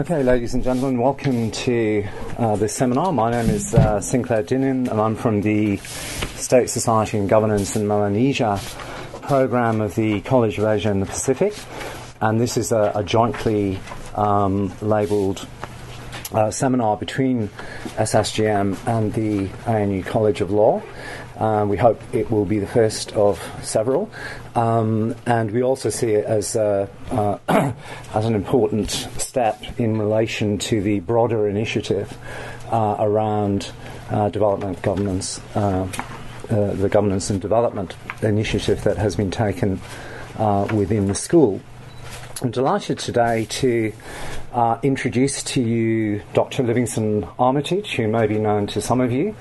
Okay, ladies and gentlemen, welcome to this seminar. My name is Sinclair Dinin, and I'm from the State Society and Governance in Melanesia program of the College of Asia and the Pacific. And this is a jointly labelled seminar between SSGM and the ANU College of Law. We hope it will be the first of several, and we also see it as an important step in relation to the broader initiative around development governance, the governance and development initiative that has been taken within the school. I'm delighted today to introduce to you Dr. Livingston Armytage, who may be known to some of you.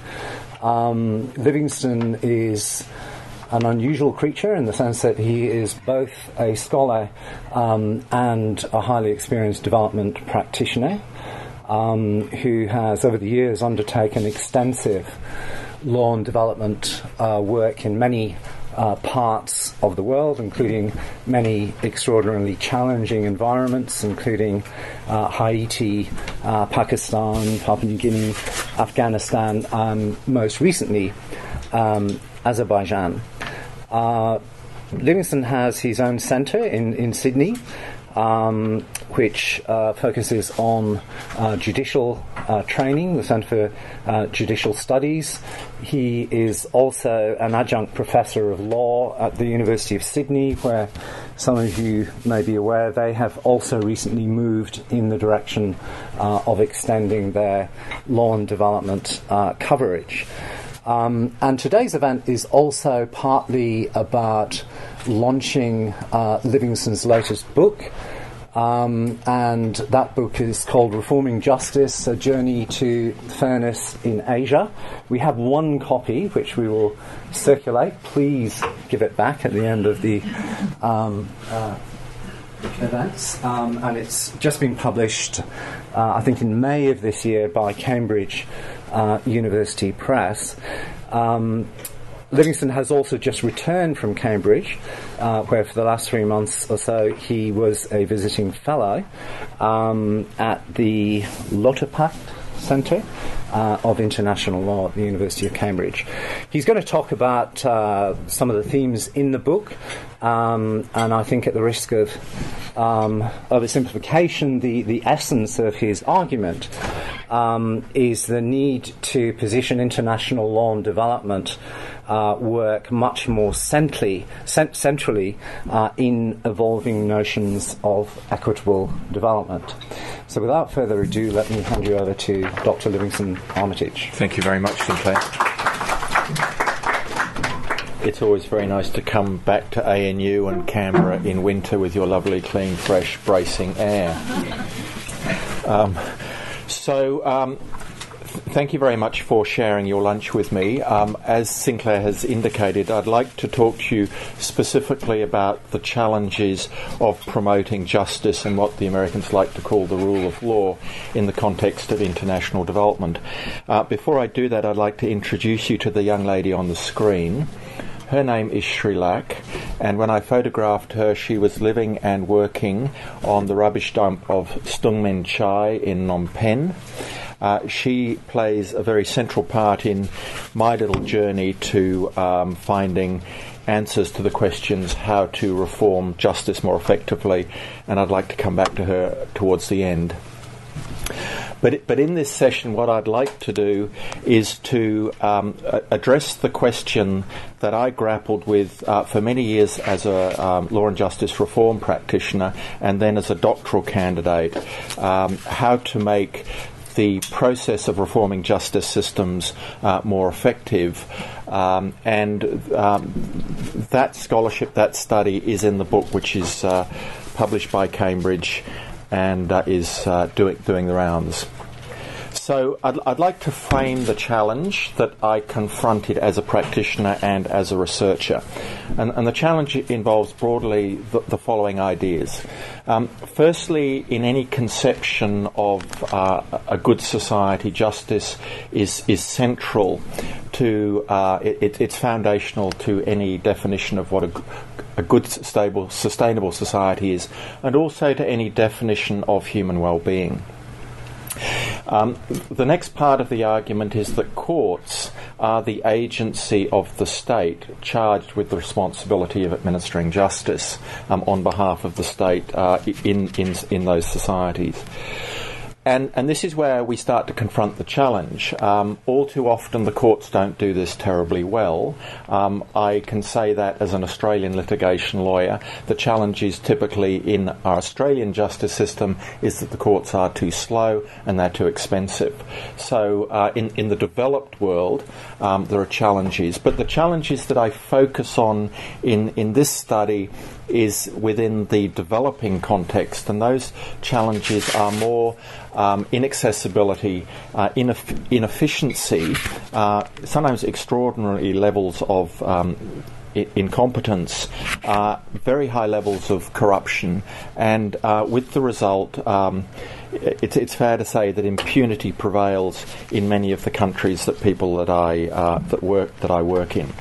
Livingston is an unusual creature in the sense that he is both a scholar and a highly experienced development practitioner who has over the years undertaken extensive law and development work in many parts of the world, including many extraordinarily challenging environments, including Haiti, Pakistan, Papua New Guinea, Afghanistan, most recently Azerbaijan. Livingston has his own centre in Sydney, which focuses on judicial training, the Centre for Judicial Studies. He is also an adjunct professor of law at the University of Sydney, where some of you may be aware they have also recently moved in the direction of extending their law and development coverage. And today's event is also partly about launching Livingston's latest book, and that book is called Reforming Justice, A Journey to Fairness in Asia. We have one copy which we will circulate. Please give it back at the end of the events, and it's just been published I think in May of this year by Cambridge University Press. Livingston has also just returned from Cambridge, where for the last 3 months or so he was a visiting fellow at the Lotte Centre of International Law at the University of Cambridge. He's going to talk about some of the themes in the book, and I think at the risk of a simplification, the essence of his argument is the need to position international law and development work much more centrally in evolving notions of equitable development. So without further ado, let me hand you over to Dr. Livingston Armytage. Thank you very much, Sinclair. It's always very nice to come back to ANU and Canberra in winter with your lovely, clean, fresh, bracing air. Thank you very much for sharing your lunch with me. As Sinclair has indicated, I'd like to talk to you specifically about the challenges of promoting justice and what the Americans like to call the rule of law in the context of international development. Before I do that, I'd like to introduce you to the young lady on the screen. Her name is Sri Lak, and when I photographed her, she was living and working on the rubbish dump of Stung Men Chai in Phnom Penh. She plays a very central part in my little journey to finding answers to the questions how to reform justice more effectively, and I'd like to come back to her towards the end. But in this session, what I'd like to do is to address the question that I grappled with for many years as a law and justice reform practitioner and then as a doctoral candidate, how to make the process of reforming justice systems more effective. And that scholarship, that study is in the book, which is published by Cambridge and is doing the rounds. So I'd like to frame the challenge that I confronted as a practitioner and as a researcher. And the challenge involves broadly the following ideas. Firstly, in any conception of a good society, justice is central to, it's foundational to any definition of what a good, stable, sustainable society is, and also to any definition of human well-being. The next part of the argument is that courts are the agency of the state charged with the responsibility of administering justice on behalf of the state in those societies. And this is where we start to confront the challenge. All too often the courts don't do this terribly well. I can say that as an Australian litigation lawyer. The challenge is typically in our Australian justice system is that the courts are too slow and they're too expensive. So in the developed world there are challenges. But the challenges that I focus on in this study is within the developing context, and those challenges are more inaccessibility, inefficiency, sometimes extraordinary levels of incompetence, very high levels of corruption, and with the result, it's fair to say that impunity prevails in many of the countries that I work in.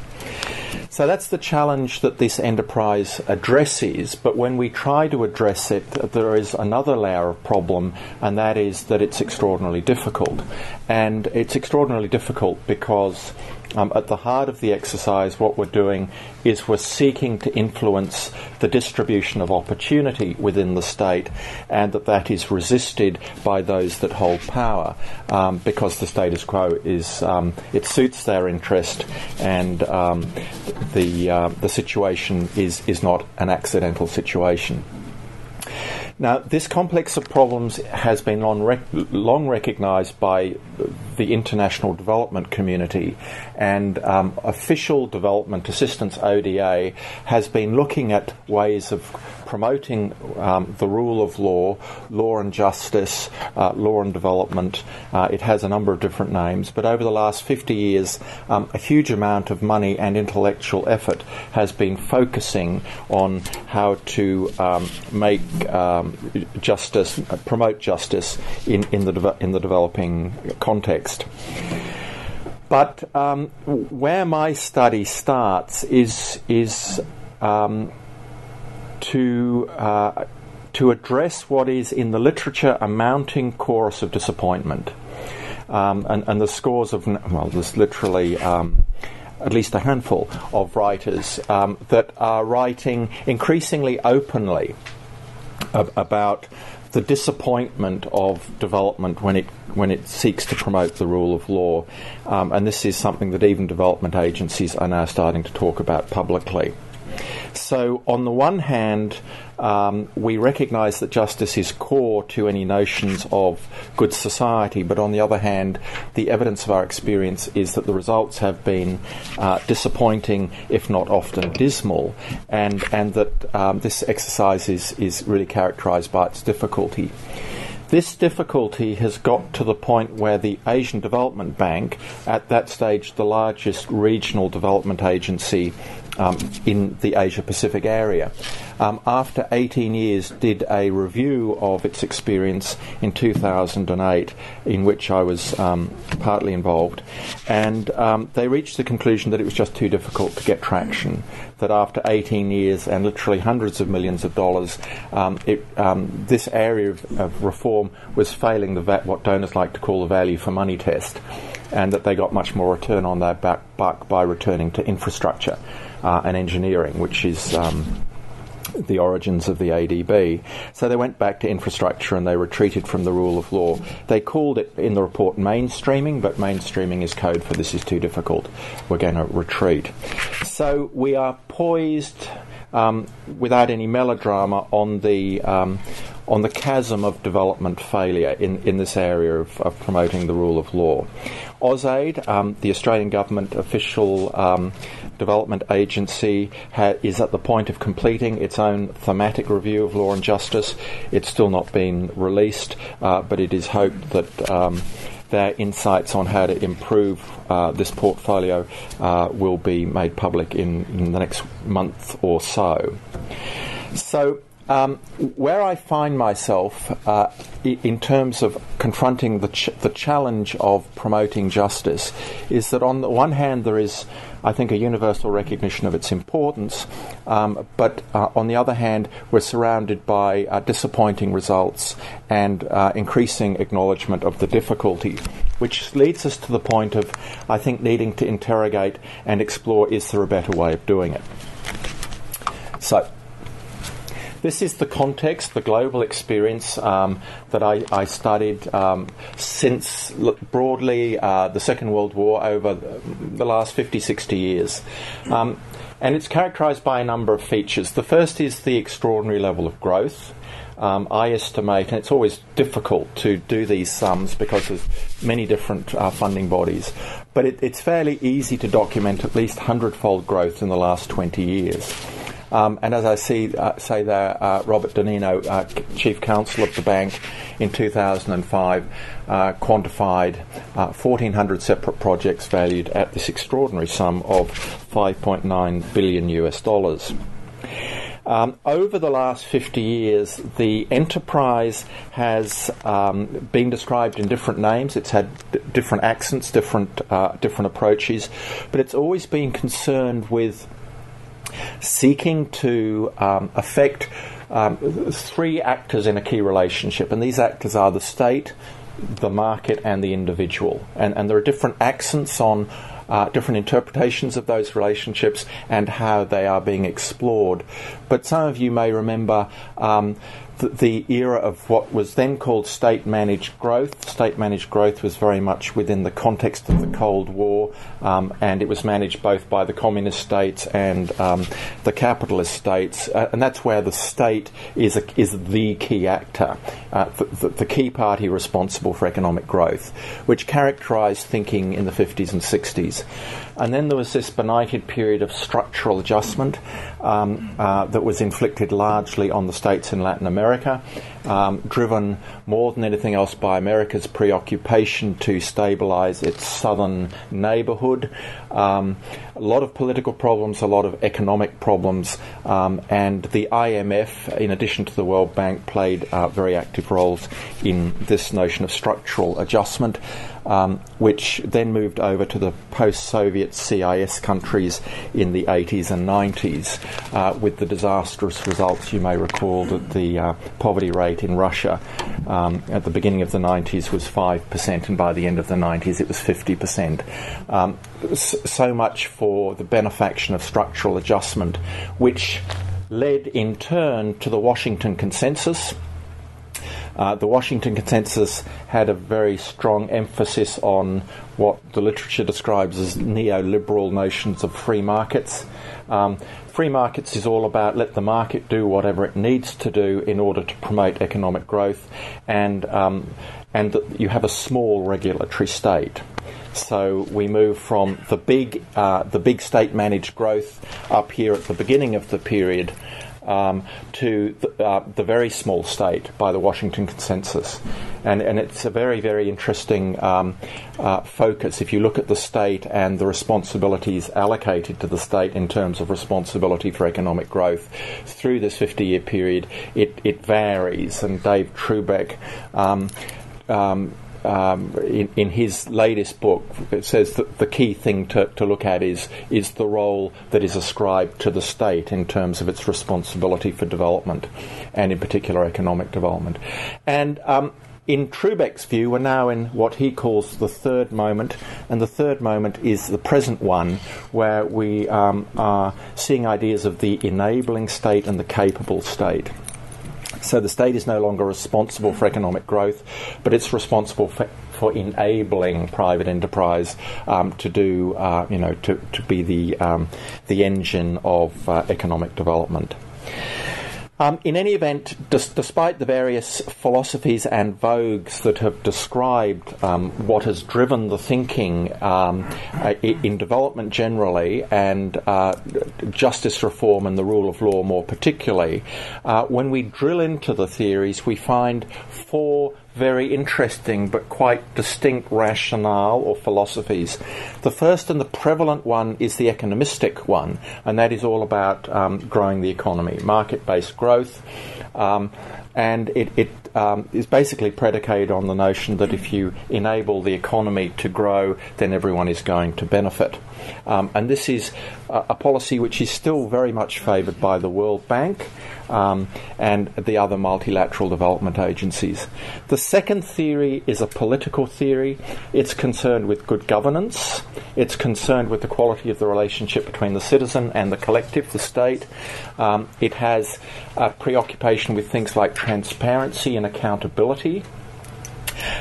So that's the challenge that this enterprise addresses, but when we try to address it, there is another layer of problem, and that is that it's extraordinarily difficult. And it's extraordinarily difficult because at the heart of the exercise, what we're doing is we're seeking to influence the distribution of opportunity within the state, and that is resisted by those that hold power, because the status quo is it suits their interest, and the situation is not an accidental situation. Now, this complex of problems has been long recognised by the international development community, and official development assistance, ODA, has been looking at ways of promoting the rule of law and justice, law and development. It has a number of different names, but over the last 50 years, a huge amount of money and intellectual effort has been focusing on how to make justice, promote justice in the developing context. But where my study starts is to address what is in the literature a mounting chorus of disappointment, and the scores of, well, there's literally at least a handful of writers that are writing increasingly openly about the disappointment of development when it seeks to promote the rule of law, and this is something that even development agencies are now starting to talk about publicly. So on the one hand, we recognise that justice is core to any notions of good society, but on the other hand, the evidence of our experience is that the results have been disappointing, if not often dismal, and that this exercise is really characterised by its difficulty. This difficulty has got to the point where the Asian Development Bank, at that stage the largest regional development agency in the Asia-Pacific area, after 18 years did a review of its experience in 2008, in which I was partly involved, and they reached the conclusion that it was just too difficult to get traction, that after 18 years and literally hundreds of millions of dollars, this area of reform was failing what donors like to call the value for money test, and that they got much more return on their buck by returning to infrastructure and engineering, which is the origins of the ADB. So they went back to infrastructure and they retreated from the rule of law. They called it in the report mainstreaming, but mainstreaming is code for this is too difficult. We're going to retreat. So we are poised, without any melodrama, on the chasm of development failure in this area of promoting the rule of law. AusAid, the Australian government official development agency, is at the point of completing its own thematic review of law and justice. It's still not been released, but it is hoped that their insights on how to improve this portfolio will be made public in the next month or so. So Where I find myself in terms of confronting the challenge of promoting justice is that on the one hand there is, I think, a universal recognition of its importance, but on the other hand we're surrounded by disappointing results and increasing acknowledgement of the difficulty, which leads us to the point of, I think, needing to interrogate and explore, is there a better way of doing it? So, this is the context, the global experience that I studied since, broadly, the Second World War over the last 50, 60 years. And it's characterised by a number of features. The first is the extraordinary level of growth. I estimate, and it's always difficult to do these sums because there's many different funding bodies, but it's fairly easy to document at least 100-fold growth in the last 20 years. And as I say there, Robert Donino, Chief Counsel of the bank in 2005, quantified 1,400 separate projects valued at this extraordinary sum of $5.9 billion US. Over the last 50 years, the enterprise has been described in different names. It's had different accents, different approaches, but it's always been concerned with seeking to affect three actors in a key relationship, and these actors are the state, the market, and the individual. And there are different accents on different interpretations of those relationships and how they are being explored. But some of you may remember the era of what was then called state-managed growth. State-managed growth was very much within the context of the Cold War, and it was managed both by the communist states and the capitalist states, and that's where the state is the key actor, the key party responsible for economic growth, which characterised thinking in the 50s and 60s. And then there was this benighted period of structural adjustment that was inflicted largely on the states in Latin America, driven more than anything else by America's preoccupation to stabilise its southern neighbourhood. A lot of political problems, a lot of economic problems, and the IMF, in addition to the World Bank, played very active roles in this notion of structural adjustment, which then moved over to the post-Soviet CIS countries in the 80s and 90s, with the disastrous results. You may recall that the poverty rate in Russia at the beginning of the 90s was 5%, and by the end of the 90s it was 50%. So much for the benefaction of structural adjustment, which led in turn to the Washington Consensus. The Washington Consensus had a very strong emphasis on what the literature describes as neoliberal notions of free markets. Free markets is all about let the market do whatever it needs to do in order to promote economic growth, and that you have a small regulatory state. So we move from the big state-managed growth up here at the beginning of the period to the very small state by the Washington Consensus. And it's a very, very interesting focus if you look at the state and the responsibilities allocated to the state in terms of responsibility for economic growth. Through this 50-year period, it varies, and Dave Trubeck in his latest book, it says that the key thing to look at is the role that is ascribed to the state in terms of its responsibility for development, and in particular economic development. And in Trubeck's view, we're now in what he calls the third moment, and the third moment is the present one, where we are seeing ideas of the enabling state and the capable state. So the state is no longer responsible for economic growth, but it's responsible for enabling private enterprise to do, to be the engine of economic development. In any event, despite the various philosophies and vogues that have described what has driven the thinking in development generally, and justice reform and the rule of law more particularly, when we drill into the theories, we find four very interesting but quite distinct rationale or philosophies. The first and the prevalent one is the economistic one, and that is all about growing the economy, market-based growth, And it is basically predicated on the notion that if you enable the economy to grow, then everyone is going to benefit. And this is a policy which is still very much favoured by the World Bank and the other multilateral development agencies. The second theory is a political theory. It's concerned with good governance. It's concerned with the quality of the relationship between the citizen and the collective, the state. It has a preoccupation with things like transparency and accountability.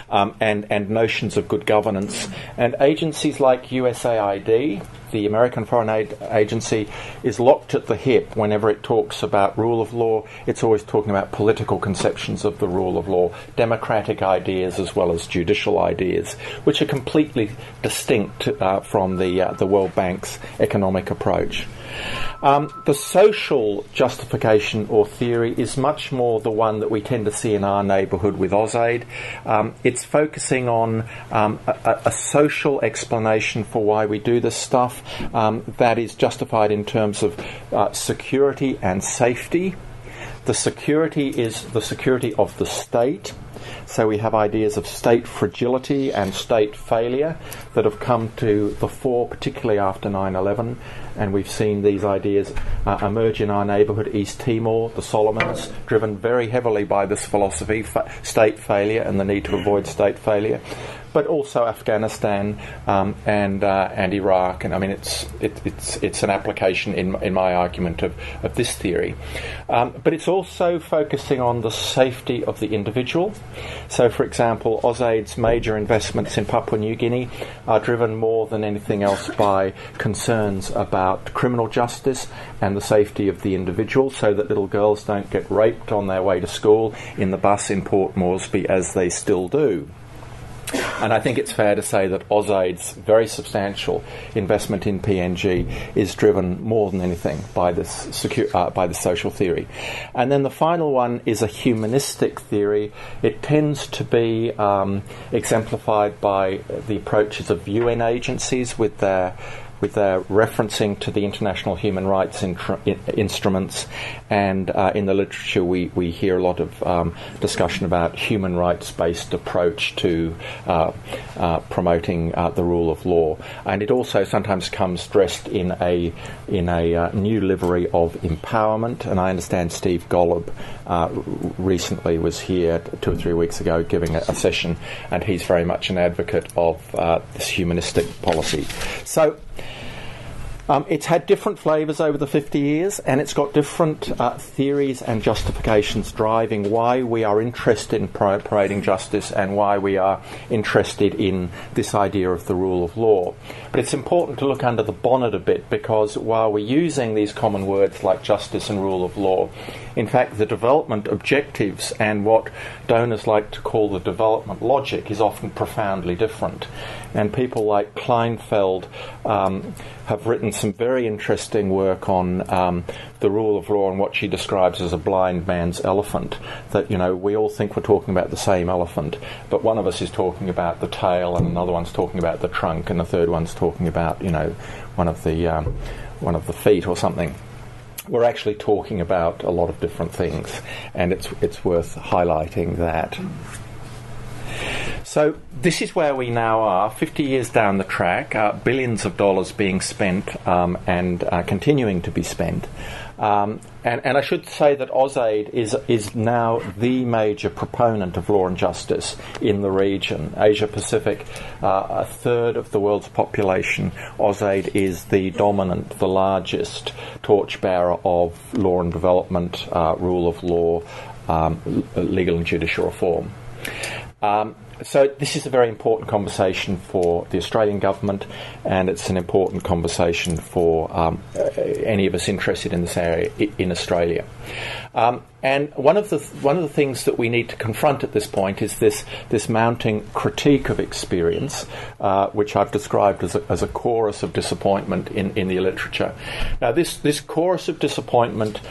And notions of good governance. And agencies like USAID, the American Foreign Aid Agency, is locked at the hip whenever it talks about rule of law. It's always talking about political conceptions of the rule of law, democratic ideas as well as judicial ideas, which are completely distinct from the World Bank's economic approach. The social justification or theory is much more the one that we tend to see in our neighbourhood with AusAid. It's focusing on a social explanation for why we do this stuff that is justified in terms of security and safety. The security is the security of the state. So we have ideas of state fragility and state failure that have come to the fore, particularly after 9/11, and we've seen these ideas emerge in our neighbourhood, East Timor, the Solomons, driven very heavily by this philosophy, state failure and the need to avoid state failure, but also Afghanistan and Iraq. And I mean, it's an application in my argument of this theory. But it's also focusing on the safety of the individual. So, for example, AusAid's major investments in Papua New Guinea are driven more than anything else by concerns about criminal justice and the safety of the individual, so that little girls don't get raped on their way to school in the bus in Port Moresby, as they still do. And I think it's fair to say that AusAid's very substantial investment in PNG is driven more than anything by this social theory. And then the final one is a humanistic theory. It tends to be exemplified by the approaches of UN agencies with their referencing to the international human rights instruments, and in the literature we hear a lot of discussion about human rights-based approach to promoting the rule of law, and it also sometimes comes dressed in a new livery of empowerment. And I understand Steve Golub recently was here 2 or 3 weeks ago giving a session, and he's very much an advocate of this humanistic policy. So it's had different flavours over the 50 years, and it's got different theories and justifications driving why we are interested in promoting justice and why we are interested in this idea of the rule of law. But it's important to look under the bonnet a bit, because while we're using these common words like justice and rule of law, in fact the development objectives and what donors like to call the development logic is often profoundly different. And people like Kleinfeld have written some very interesting work on the rule of law and what she describes as a blind man's elephant. That, you know, we all think we're talking about the same elephant, but one of us is talking about the tail, and another one's talking about the trunk, and the third one's talking about, you know, one of the feet or something. We're actually talking about a lot of different things, and it's worth highlighting that. So this is where we now are, 50 years down the track, billions of dollars being spent and continuing to be spent. And I should say that AusAid is now the major proponent of law and justice in the region. Asia Pacific, a third of the world's population, AusAid is the dominant, the largest torchbearer of law and development, rule of law, legal and judicial reform. So this is a very important conversation for the Australian government, and it's an important conversation for any of us interested in this area in Australia. And one of the things that we need to confront at this point is this mounting critique of experience, which I've described as a chorus of disappointment in the literature. Now, this chorus of disappointment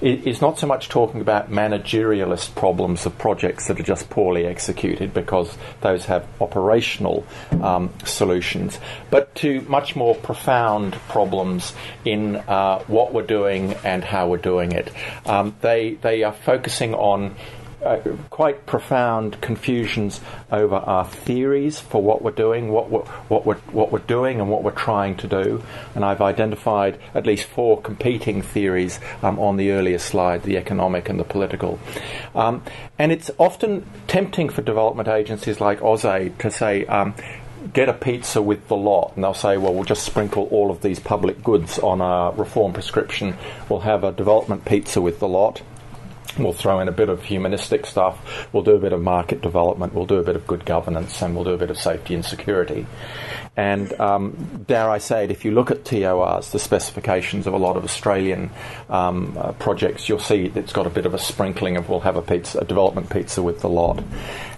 is not so much talking about managerialist problems of projects that are just poorly executed. implemented because those have operational solutions, but to much more profound problems in what we're doing and how we're doing it. They are focusing on quite profound confusions over our theories for what we're doing, what we're doing, and what we're trying to do. And I've identified at least 4 competing theories on the earlier slide: the economic and the political. And it's often tempting for development agencies like AusAid to say, get a pizza with the lot, and they'll say, well, we'll just sprinkle all of these public goods on our reform prescription. We'll have a development pizza with the lot. We'll throw in a bit of humanistic stuff, we'll do a bit of market development, we'll do a bit of good governance, and we'll do a bit of safety and security. And dare I say it, if you look at TORs, the specifications of a lot of Australian projects, you'll see it's got a bit of a sprinkling of we'll have a development pizza with the lot.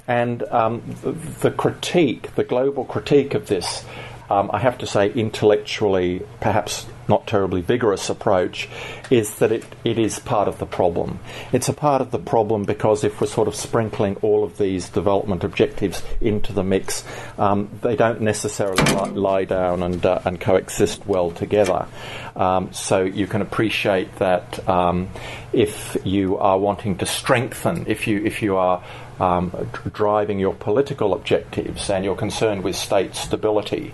And the critique, the global critique of this, I have to say intellectually, perhaps not terribly vigorous approach, is that it is part of the problem. It's a part of the problem because if we're sort of sprinkling all of these development objectives into the mix, they don't necessarily lie down and coexist well together. So you can appreciate that if you are wanting to strengthen, if you are driving your political objectives and you're concerned with state stability,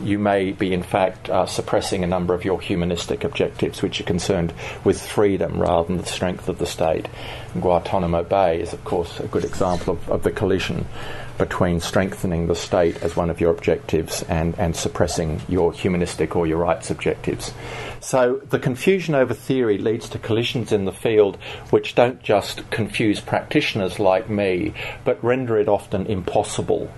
you may be in fact suppressing a number of your humanistic objectives, which are concerned with freedom rather than the strength of the state. And Guantanamo Bay is, of course, a good example of the collision between strengthening the state as one of your objectives and suppressing your humanistic or your rights objectives. So the confusion over theory leads to collisions in the field which don't just confuse practitioners like me, but render it often impossible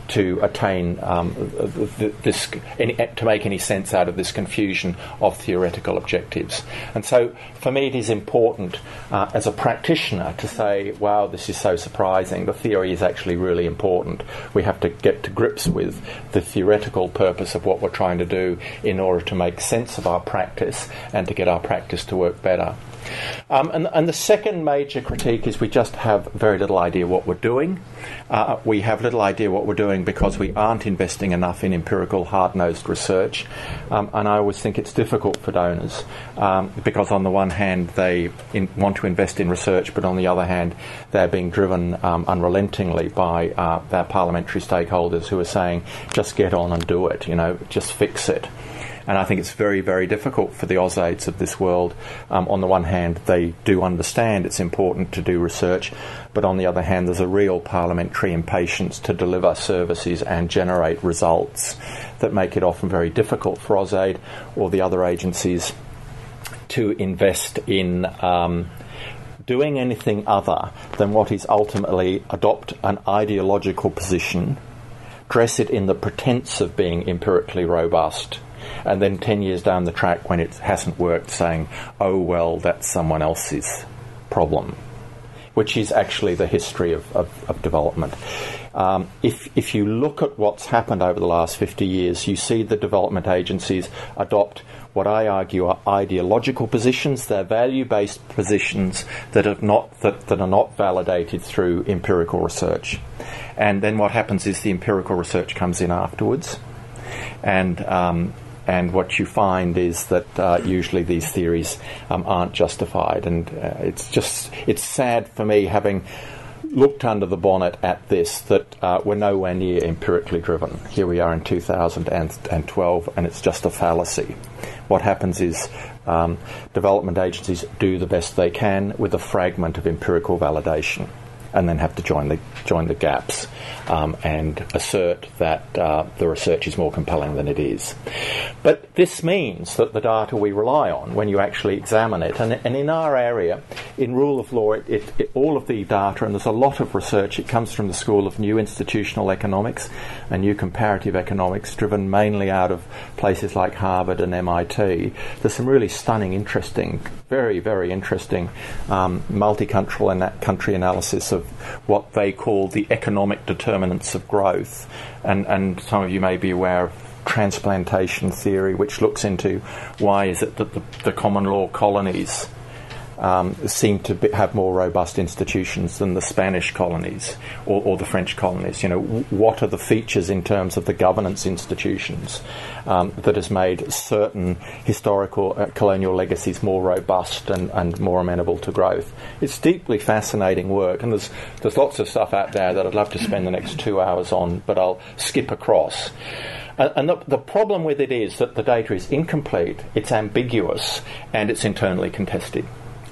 to attain to make any sense out of this confusion of theoretical objectives. And so for me it is important as a practitioner to say, wow, this is so surprising. The theory is actually really important. We have to get to grips with the theoretical purpose of what we're trying to do in order to make sense of our practice and to get our practice to work better. And the second major critique is we just have very little idea what we're doing. We have little idea what we're doing because we aren't investing enough in empirical, hard-nosed research. And I always think it's difficult for donors because on the one hand they want to invest in research, but on the other hand they're being driven unrelentingly by their parliamentary stakeholders who are saying, just get on and do it, just fix it. And I think it's very, very difficult for the AusAids of this world. On the one hand, they do understand it's important to do research, but on the other hand, there's a real parliamentary impatience to deliver services and generate results that make it often very difficult for AusAid or the other agencies to invest in doing anything other than what is ultimately adopt an ideological position, dress it in the pretense of being empirically robust, and then 10 years down the track when it hasn't worked saying, oh well, that's someone else's problem, which is actually the history of development. If you look at what's happened over the last 50 years, you see the development agencies adopt what I argue are ideological positions. They're value-based positions that are not validated through empirical research. And then what happens is the empirical research comes in afterwards. And what you find is that usually these theories aren't justified. And it's sad for me, having looked under the bonnet at this, that we're nowhere near empirically driven. Here we are in 2012, and it's just a fallacy. What happens is development agencies do the best they can with a fragment of empirical validation, and then have to join the gaps and assert that the research is more compelling than it is. But this means that the data we rely on, when you actually examine it, and in our area, in rule of law, all of the data, and there's a lot of research, it comes from the School of New Institutional Economics and New Comparative Economics, driven mainly out of places like Harvard and MIT. There's some really stunning, interesting, very, very interesting multicultural and country analysis of what they call the economic determinants of growth. And some of you may be aware of transplantation theory, which looks into why is it that the common law colonies seem to have more robust institutions than the Spanish colonies or the French colonies. What are the features in terms of the governance institutions that has made certain historical colonial legacies more robust and more amenable to growth? It's deeply fascinating work, and there's lots of stuff out there that I'd love to spend the next 2 hours on, but I'll skip across. And the problem with it is that the data is incomplete, it's ambiguous, and it's internally contested.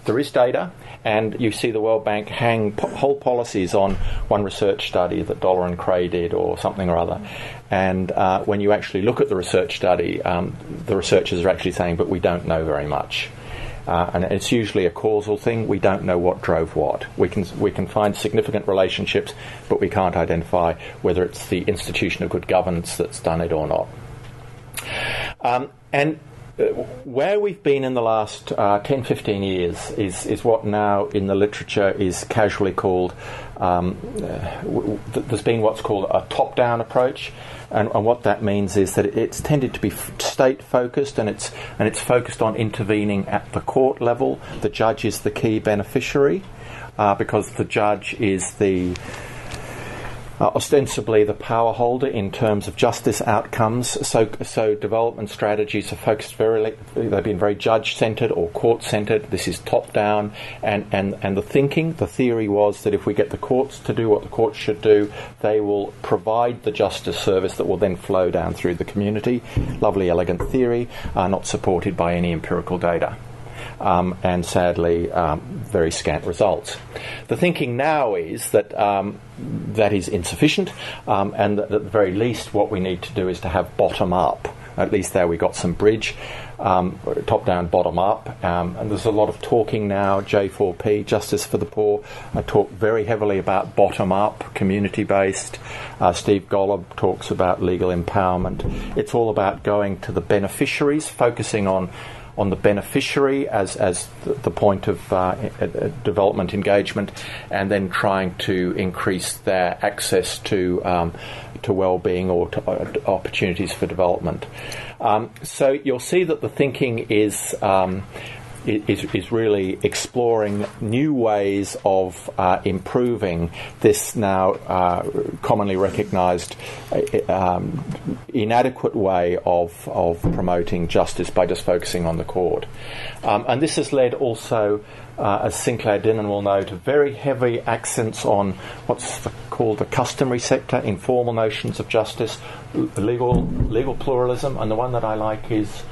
There is data, and you see the World Bank hang whole policies on one research study that Dollar and Cray did or something or other. And when you actually look at the research study, the researchers are actually saying, but we don't know very much. And it's usually a causal thing. We don't know what drove what. We can find significant relationships, but we can't identify whether it's the institution of good governance that's done it or not. And where we've been in the last 10, 15 years is what now in the literature is casually called, there's been what's called a top-down approach. And what that means is that it's tended to be state-focused, and it's focused on intervening at the court level. The judge is the key beneficiary because the judge is ostensibly the power holder in terms of justice outcomes. So development strategies are focused they've been very judge-centred or court-centred. This is top-down, and the theory was that if we get the courts to do what the courts should do, they will provide the justice service that will then flow down through the community. Lovely, elegant theory, not supported by any empirical data. And sadly, very scant results. The thinking now is that that is insufficient, and that at the very least what we need to do is to have bottom-up. At least there we got some bridge, top-down, bottom-up. And there's a lot of talking now, J4P, Justice for the Poor, talk very heavily about bottom-up, community-based. Steve Golub talks about legal empowerment. It's all about going to the beneficiaries, focusing on the beneficiary as the point of development engagement, and then trying to increase their access to well-being or to opportunities for development. So you'll see that the thinking is really exploring new ways of improving this now commonly recognised inadequate way of promoting justice by just focusing on the court. And this has led also, as Sinclair Dinnan will know, to very heavy accents on what's called the customary sector, informal notions of justice, legal pluralism, and the one that I like is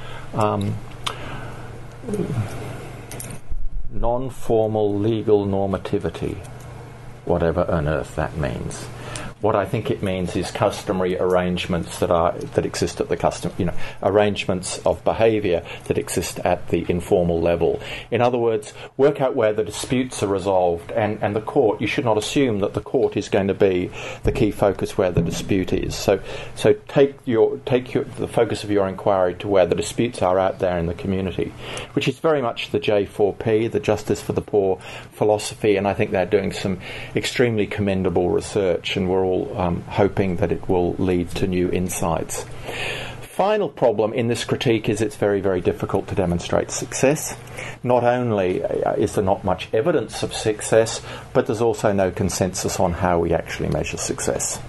non-formal legal normativity, whatever on earth that means. What I think it means is customary arrangements that exist at the arrangements of behaviour that exist at the informal level. In other words, work out where the disputes are resolved, and the court. You should not assume that the court is going to be the key focus where the dispute is. So take the focus of your inquiry to where the disputes are out there in the community, which is very much the J4P, the Justice for the Poor philosophy, and I think they're doing some extremely commendable research, and we're all hoping that it will lead to new insights. Final problem in this critique is it's very, very difficult to demonstrate success. Not only is there not much evidence of success, but there's also no consensus on how we actually measure success.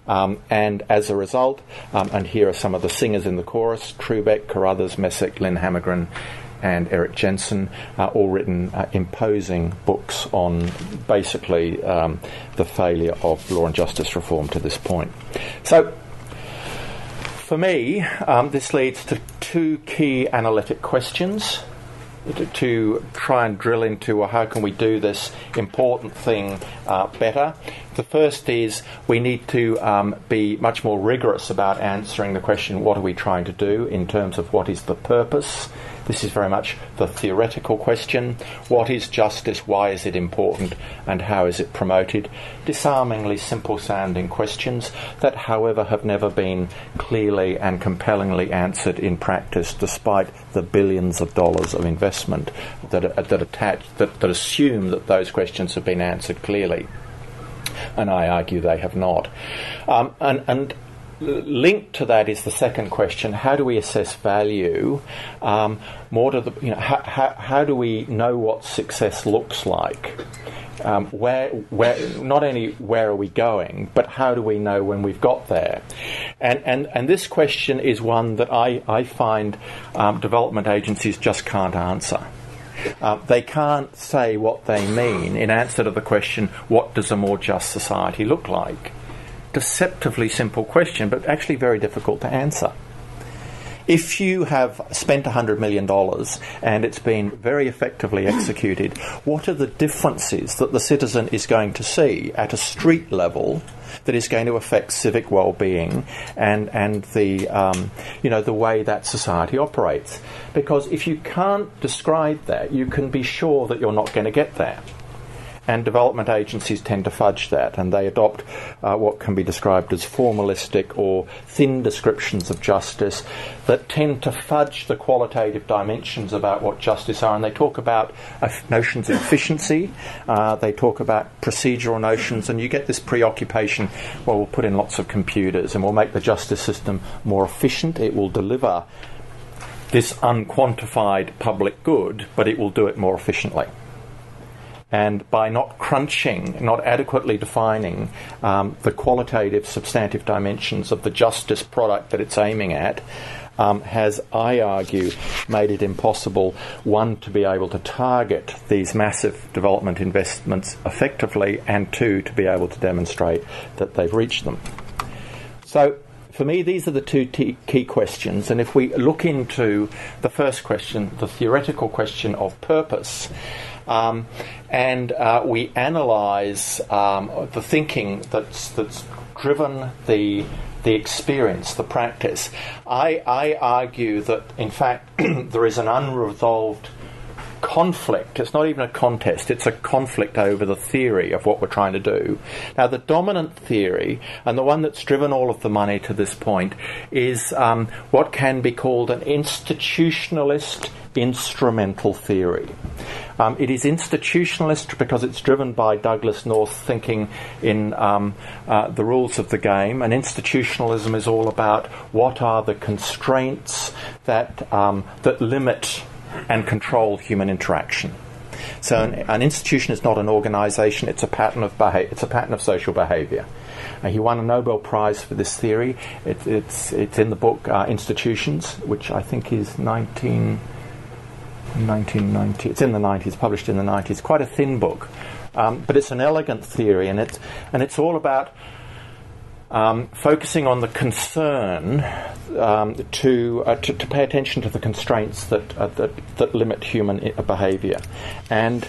And as a result, and here are some of the singers in the chorus, Trubeck, Carruthers, Messick, Lynn Hammergren, and Eric Jensen, all written imposing books on basically the failure of law and justice reform to this point. So, for me, this leads to two key analytic questions to try and drill into how can we do this important thing better. The first is we need to be much more rigorous about answering the question, what are we trying to do in terms of what is the purpose? This is very much the theoretical question. What is justice? Why is it important? And how is it promoted? Disarmingly simple-sounding questions that, however, have never been clearly and compellingly answered in practice, despite the billions of dollars of investment that assume that those questions have been answered clearly. And I argue they have not. And linked to that is the second question: how do we assess value? More to the, how do we know what success looks like? Where not only where are we going, but how do we know when we've got there? And this question is one that I find development agencies just can't answer. They can't say what they mean in answer to the question, what does a more just society look like? Deceptively simple question, but actually very difficult to answer. If you have spent $100 million and it's been very effectively executed, what are the differences that the citizen is going to see at a street level that is going to affect civic well-being and the the way that society operates? Because if you can't describe that, you can be sure that you're not going to get there. And development agencies tend to fudge that, and they adopt what can be described as formalistic or thin descriptions of justice that tend to fudge the qualitative dimensions about what justice are. And they talk about notions of efficiency, they talk about procedural notions, and you get this preoccupation, well, we'll put in lots of computers and we'll make the justice system more efficient. It will deliver this unquantified public good, but it will do it more efficiently. And by not crunching, not adequately defining the qualitative, substantive dimensions of the justice product that it's aiming at, has, I argue, made it impossible, one, to be able to target these massive development investments effectively, and two, to be able to demonstrate that they've reached them. So, for me, these are the two key questions. And if we look into the first question, the theoretical question of purpose, and we analyse the thinking that's driven the experience, the practice, I argue that, in fact, there is an unresolved conflict. It's not even a contest, it's a conflict over the theory of what we're trying to do. Now, the dominant theory, and the one that's driven all of the money to this point, is what can be called an institutionalist instrumental theory. It is institutionalist because it's driven by Douglas North thinking in the rules of the game, and institutionalism is all about what are the constraints that limit and control human interaction. So an institution is not an organisation; it's a pattern of it's a pattern of social behaviour. He won a Nobel Prize for this theory. It's in the book Institutions, which I think is 1990. It's in the 90s, published in the 90s. Quite a thin book, but it's an elegant theory, and it's all about focusing on the concern to pay attention to the constraints that limit human behaviour. And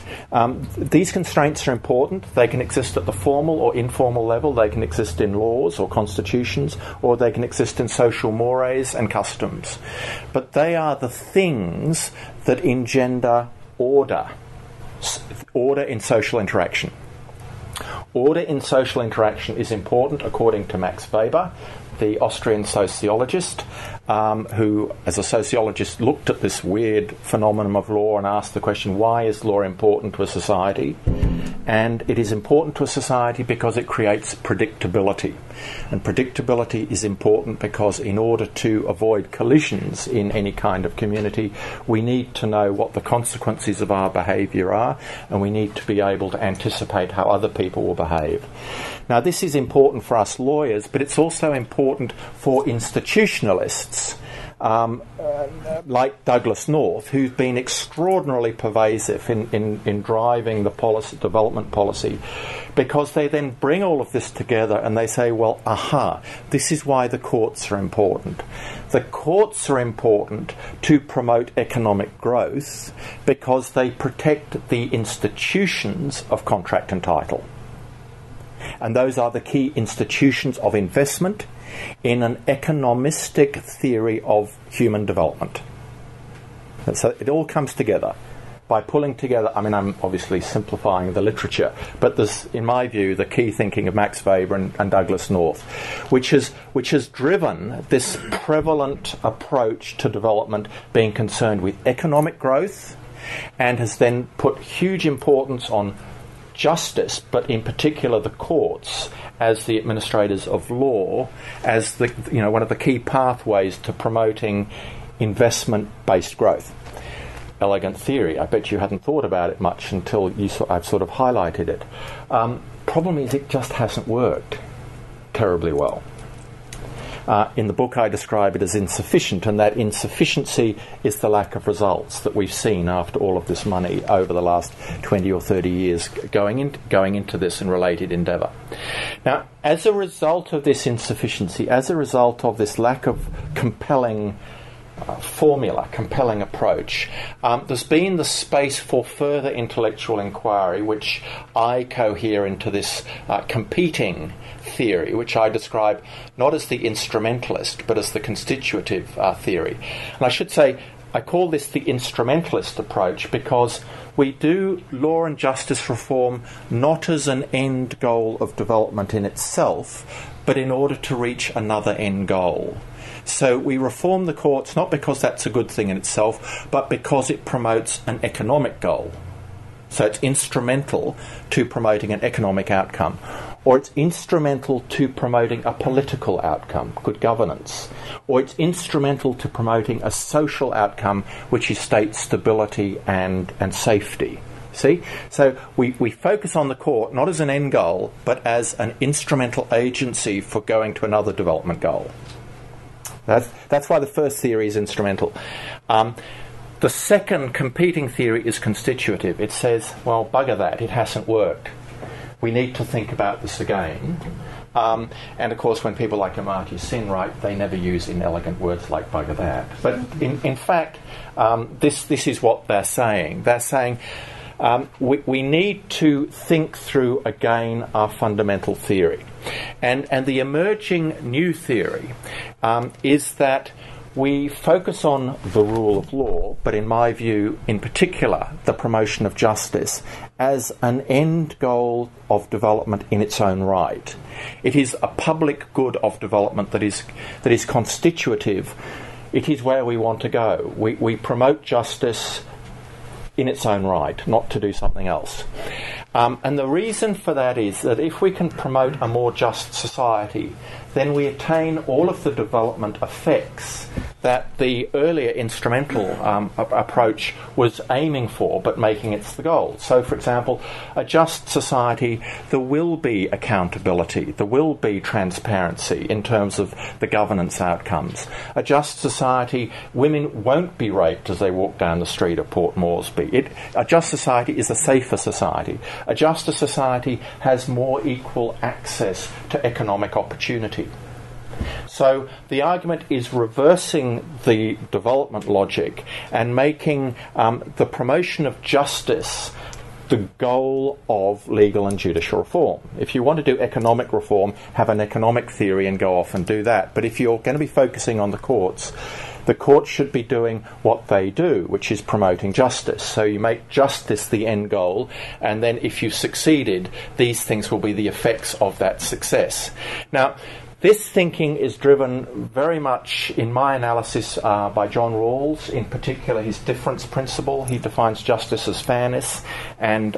these constraints are important. They can exist at the formal or informal level. They can exist in laws or constitutions, or they can exist in social mores and customs. But they are the things that engender order in social interaction. Order in social interaction is important, according to Max Weber, the Austrian sociologist, who, as a sociologist, looked at this weird phenomenon of law and asked the question, why is law important to a society? And it is important to a society because it creates predictability. And predictability is important because in order to avoid collisions in any kind of community, we need to know what the consequences of our behaviour are, and we need to be able to anticipate how other people will behave. Now, this is important for us lawyers, but it's also important for institutionalists, like Douglas North, who's been extraordinarily pervasive in driving the development policy, because they then bring all of this together and they say, well, this is why the courts are important. The courts are important to promote economic growth because they protect the institutions of contract and title. And those are the key institutions of investment in an economistic theory of human development. And so it all comes together by pulling together, I'm obviously simplifying the literature, but there's, in my view, the key thinking of Max Weber and Douglas North, which has driven this prevalent approach to development being concerned with economic growth, and has then put huge importance on justice, but in particular the courts, as the administrators of law as the one of the key pathways to promoting investment-based growth. Elegant theory. I bet you hadn't thought about it much until I've sort of highlighted it. Problem is, it just hasn't worked terribly well. In the book, I describe it as insufficient, and that insufficiency is the lack of results that we've seen after all of this money over the last 20 or 30 years going into this and related endeavour. Now, as a result of this insufficiency, as a result of this lack of compelling compelling approach, there's been the space for further intellectual inquiry, which I cohere into this competing theory, which I describe not as the instrumentalist but as the constitutive theory. And I should say I call this the instrumentalist approach because we do law and justice reform not as an end goal of development in itself, but in order to reach another end goal. So we reform the courts not because that's a good thing in itself, but because it promotes an economic goal. So it's instrumental to promoting an economic outcome, or it's instrumental to promoting a political outcome, good governance, or it's instrumental to promoting a social outcome, which is state stability and safety. See? So we focus on the court not as an end goal, but as an instrumental agency for going to another development goal. That's why the first theory is instrumental. The second competing theory is constitutive. It says, well, bugger that, it hasn't worked. We need to think about this again. And of course, when people like Amartya Sen write, they never use inelegant words like bugger that. But in fact, this is what they're saying. They're saying we need to think through again our fundamental theory. And the emerging new theory is that we focus on the rule of law, but in my view, in particular, the promotion of justice, as an end goal of development in its own right. It is a public good of development that is constitutive. It is where we want to go. We promote justice in its own right, not to do something else. And the reason for that is that if we can promote a more just society, then we attain all of the development effects that the earlier instrumental approach was aiming for, but making it the goal. So, for example, a just society, there will be accountability, there will be transparency in terms of the governance outcomes. A just society, women won't be raped as they walk down the street at Port Moresby. A just society is a safer society. A juster society has more equal access to economic opportunity. So the argument is reversing the development logic and making the promotion of justice the goal of legal and judicial reform. If you want to do economic reform, have an economic theory and go off and do that. But if you're going to be focusing on the courts should be doing what they do, which is promoting justice. So you make justice the end goal, and then if you've succeeded, these things will be the effects of that success. Now, this thinking is driven very much, in my analysis, by John Rawls, in particular his difference principle. He defines justice as fairness, and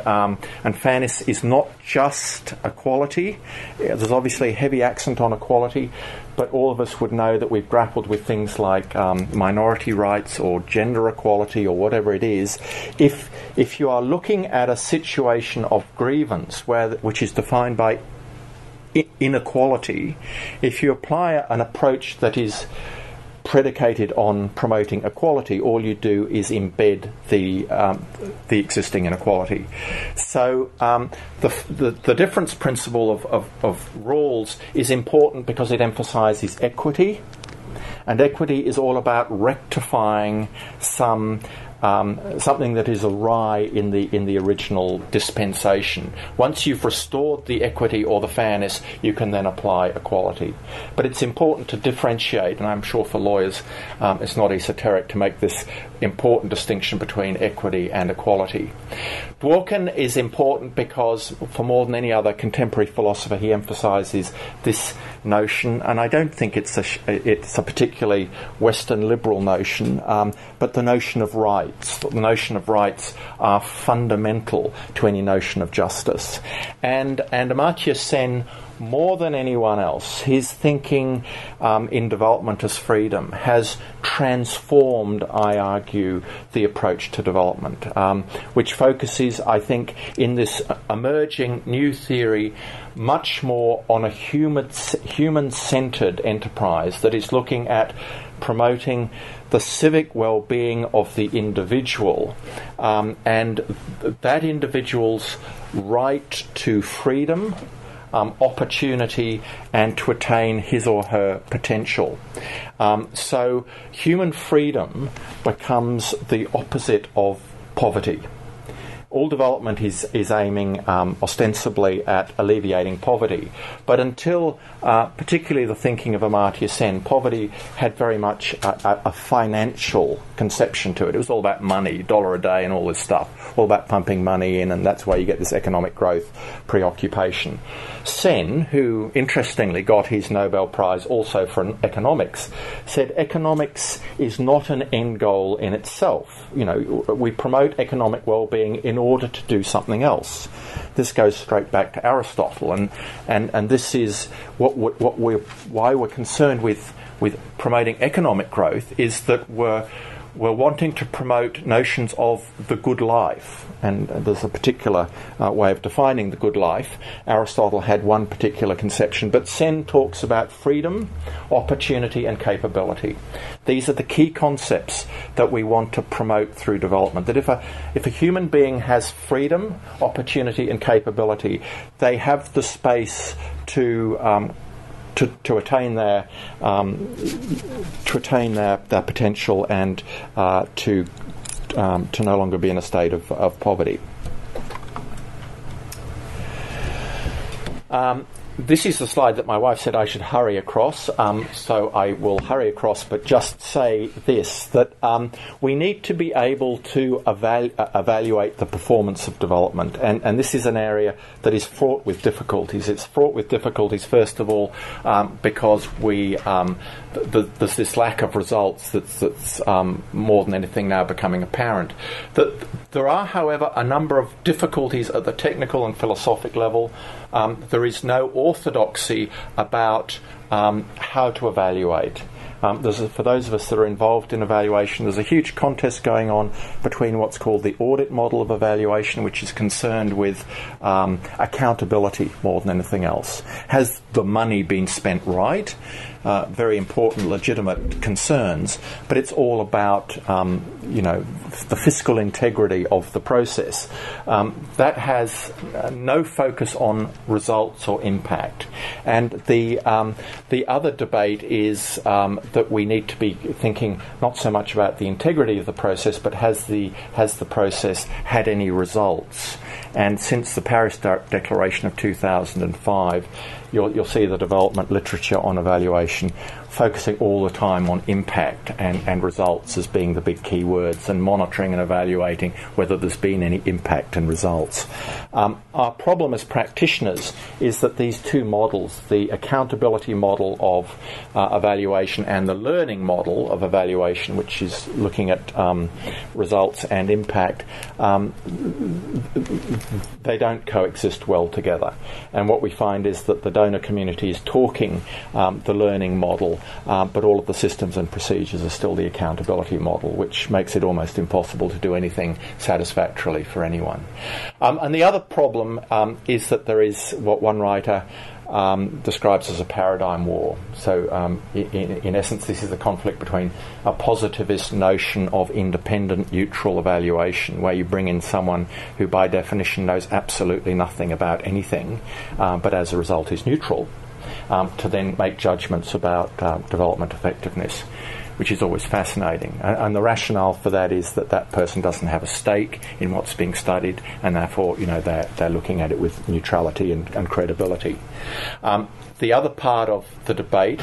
fairness is not just equality. There's obviously a heavy accent on equality, but all of us would know that we've grappled with things like minority rights or gender equality or whatever it is. If you are looking at a situation of grievance which is defined by inequality, if you apply an approach that is predicated on promoting equality, all you do is embed the existing inequality. So the difference principle of Rawls is important because it emphasises equity, and equity is all about rectifying something that is awry in the original dispensation. Once you've restored the equity or the fairness, you can then apply equality. But it's important to differentiate, and I'm sure for lawyers it's not esoteric to make this important distinction between equity and equality. Dworkin is important because, for more than any other contemporary philosopher, he emphasises this notion, and I don't think it's a particularly Western liberal notion, but the notion of rights. The notion of rights are fundamental to any notion of justice. And Amartya Sen more than anyone else, his thinking in development as freedom has transformed, I argue, the approach to development, which focuses, I think, in this emerging new theory much more on a human-centred enterprise that is looking at promoting the civic well-being of the individual and that individual's right to freedom, opportunity, and to attain his or her potential. So human freedom becomes the opposite of poverty. All development is aiming ostensibly at alleviating poverty, but until particularly the thinking of Amartya Sen, poverty had very much a financial conception to it. It was all about money, $1 a day and all this stuff, all about pumping money in, and that's why you get this economic growth preoccupation. Sen, who interestingly got his Nobel Prize also for economics, said economics is not an end goal in itself. You know, we promote economic well-being in order to do something else. This goes straight back to Aristotle, and this is why we're concerned with promoting economic growth, is that we're wanting to promote notions of the good life, and there's a particular way of defining the good life. Aristotle had one particular conception, but Sen talks about freedom, opportunity, and capability. These are the key concepts that we want to promote through development. That if a human being has freedom, opportunity, and capability, they have the space to attain their potential and to no longer be in a state of poverty. This is the slide that my wife said I should hurry across, so I will hurry across, but just say this, that we need to be able to evaluate the performance of development, and this is an area that is fraught with difficulties. It's fraught with difficulties, first of all, because there's this lack of results that's more than anything now becoming apparent. That there are, however, a number of difficulties at the technical and philosophic level. There is no orthodoxy about how to evaluate. For those of us that are involved in evaluation, there's a huge contest going on between what's called the audit model of evaluation, which is concerned with accountability more than anything else. Has the money been spent right? Very important, legitimate concerns, but it's all about the fiscal integrity of the process. That has no focus on results or impact. And the other debate is that we need to be thinking not so much about the integrity of the process, but has the process had any results? And since the Paris Declaration of 2005, you'll see the development literature on evaluation focusing all the time on impact and results as being the big key words, and monitoring and evaluating whether there's been any impact and results. Our problem as practitioners is that these two models, the accountability model of evaluation and the learning model of evaluation, which is looking at results and impact, they don't coexist well together. And what we find is that the donor community is talking the learning model, but all of the systems and procedures are still the accountability model, which makes it almost impossible to do anything satisfactorily for anyone. And the other problem is that there is what one writer describes as a paradigm war. So in essence, this is a conflict between a positivist notion of independent, neutral evaluation, where you bring in someone who by definition knows absolutely nothing about anything, but as a result is neutral, to then make judgments about development effectiveness, which is always fascinating. And the rationale for that is that person doesn't have a stake in what's being studied, and therefore, they're looking at it with neutrality and credibility. The other part of the debate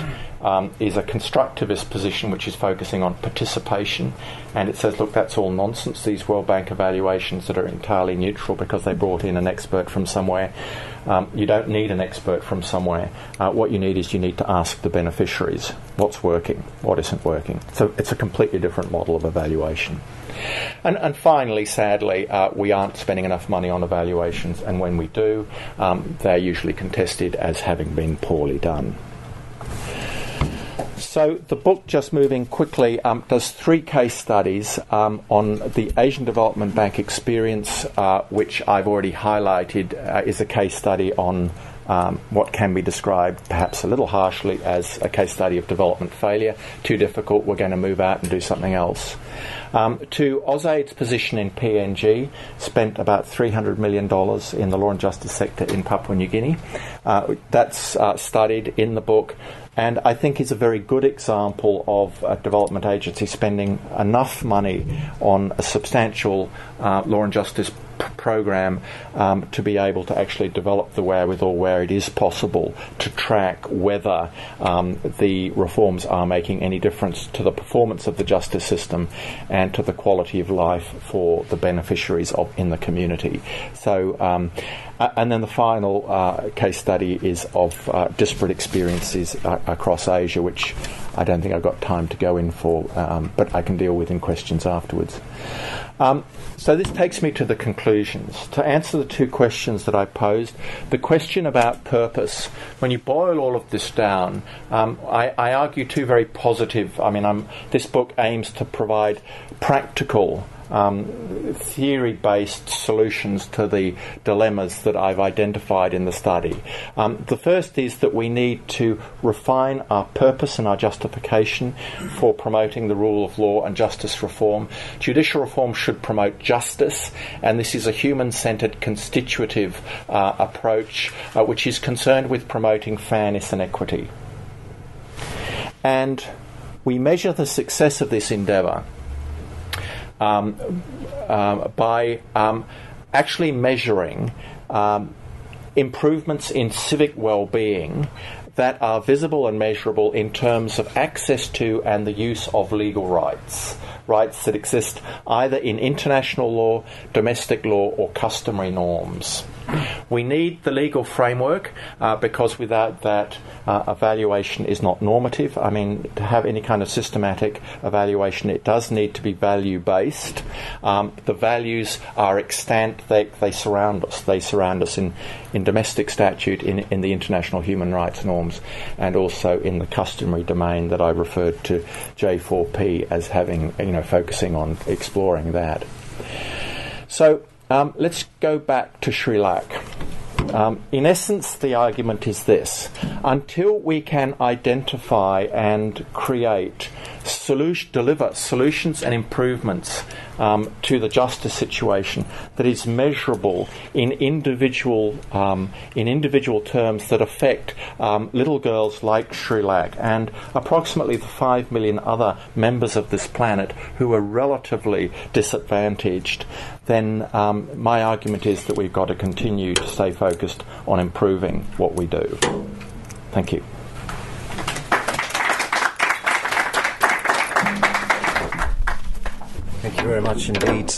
is a constructivist position which is focusing on participation, and it says, look, that's all nonsense, these World Bank evaluations that are entirely neutral because they brought in an expert from somewhere. You don't need an expert from somewhere. What you need is you need to ask the beneficiaries what's working, what isn't working. So it's a completely different model of evaluation. And finally, sadly, we aren't spending enough money on evaluations, and when we do, they're usually contested as having been poorly done. So the book, just moving quickly, does 3 case studies on the Asian Development Bank experience, which I've already highlighted is a case study on what can be described, perhaps a little harshly, as a case study of development failure. Too difficult, we're going to move out and do something else. To AusAid's position in PNG, spent about $300 million in the law and justice sector in Papua New Guinea. That's studied in the book, and I think is a very good example of a development agency spending enough money on a substantial law and justice program to be able to actually develop the wherewithal where it is possible to track whether the reforms are making any difference to the performance of the justice system and to the quality of life for the beneficiaries in the community. So, and then the final case study is of disparate experiences across Asia, which I don't think I've got time to go in for, but I can deal with in questions afterwards. So this takes me to the conclusions. To answer the 2 questions that I posed, the question about purpose, when you boil all of this down, I argue 2 very positive, this book aims to provide practical, theory-based solutions to the dilemmas that I've identified in the study. The first is that we need to refine our purpose and our justification for promoting the rule of law and justice reform. Judicial reform should promote justice, and this is a human-centred constitutive approach which is concerned with promoting fairness and equity. And we measure the success of this endeavour by actually measuring improvements in civic well-being that are visible and measurable in terms of access to and the use of legal rights that exist either in international law, domestic law, or customary norms. We need the legal framework because without that, evaluation is not normative. To have any kind of systematic evaluation, it does need to be value-based. The values are extant. They surround us. They surround us in domestic statute, in the international human rights norms, and also in the customary domain that I referred to J4P as having, focusing on exploring that. So let's go back to Sri Lanka. In essence, the argument is this: until we can identify and create, deliver solutions and improvements to the justice situation that is measurable in individual terms that affect little girls like Sri Lanka and approximately the 5 million other members of this planet who are relatively disadvantaged, then my argument is that we've got to continue to stay focused on improving what we do. Thank you. Thank you very much indeed.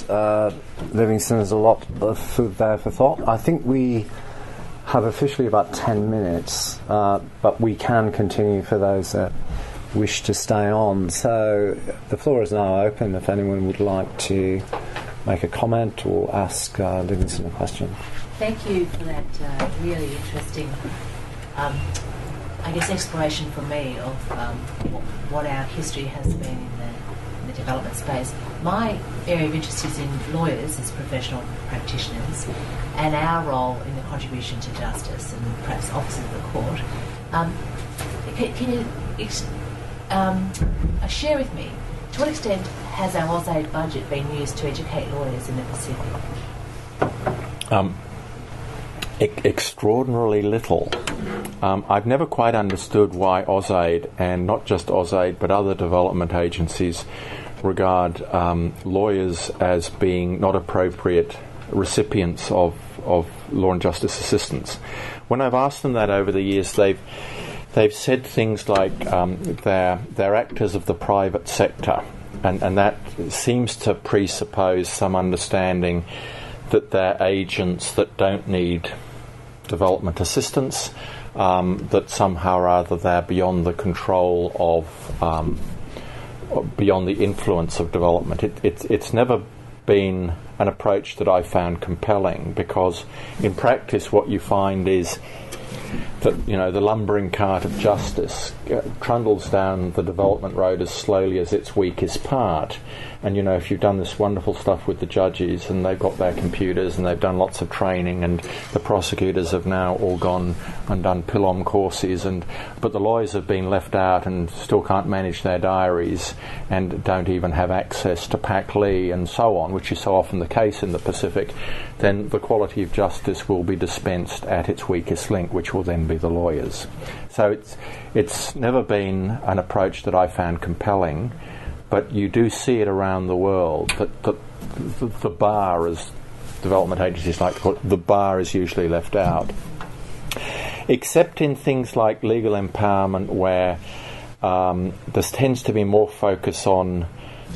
Livingston, there's a lot of food there for thought. I think we have officially about 10 minutes, but we can continue for those that wish to stay on. So the floor is now open if anyone would like to make a comment or ask Livingston a question. Thank you for that really interesting, exploration for me of what our history has been in the development space. My area of interest is in lawyers as professional practitioners and our role in the contribution to justice and perhaps officers of the court. Can you share with me, to what extent has our AusAid budget been used to educate lawyers in the Pacific? Extraordinarily little. I've never quite understood why AusAid, and not just AusAid but other development agencies, regard lawyers as being not appropriate recipients of law and justice assistance. When I've asked them that over the years, they've they've said things like they're actors of the private sector, and that seems to presuppose some understanding that they're agents that don't need development assistance, that somehow or other they're beyond the control of, beyond the influence of development. It's never been an approach that I found compelling, because in practice what you find is that, the lumbering cart of justice trundles down the development road as slowly as its weakest part. And, if you've done this wonderful stuff with the judges and they've got their computers and they've done lots of training, and the prosecutors have now all gone and done Pilom courses, but the lawyers have been left out and still can't manage their diaries and don't even have access to Pac Lee and so on, which is so often the case in the Pacific, then the quality of justice will be dispensed at its weakest link, which will then be the lawyers. So it's never been an approach that I found compelling, but you do see it around the world, that the bar, as development agencies like to call it, the bar is usually left out. Except in things like legal empowerment, where there tends to be more focus on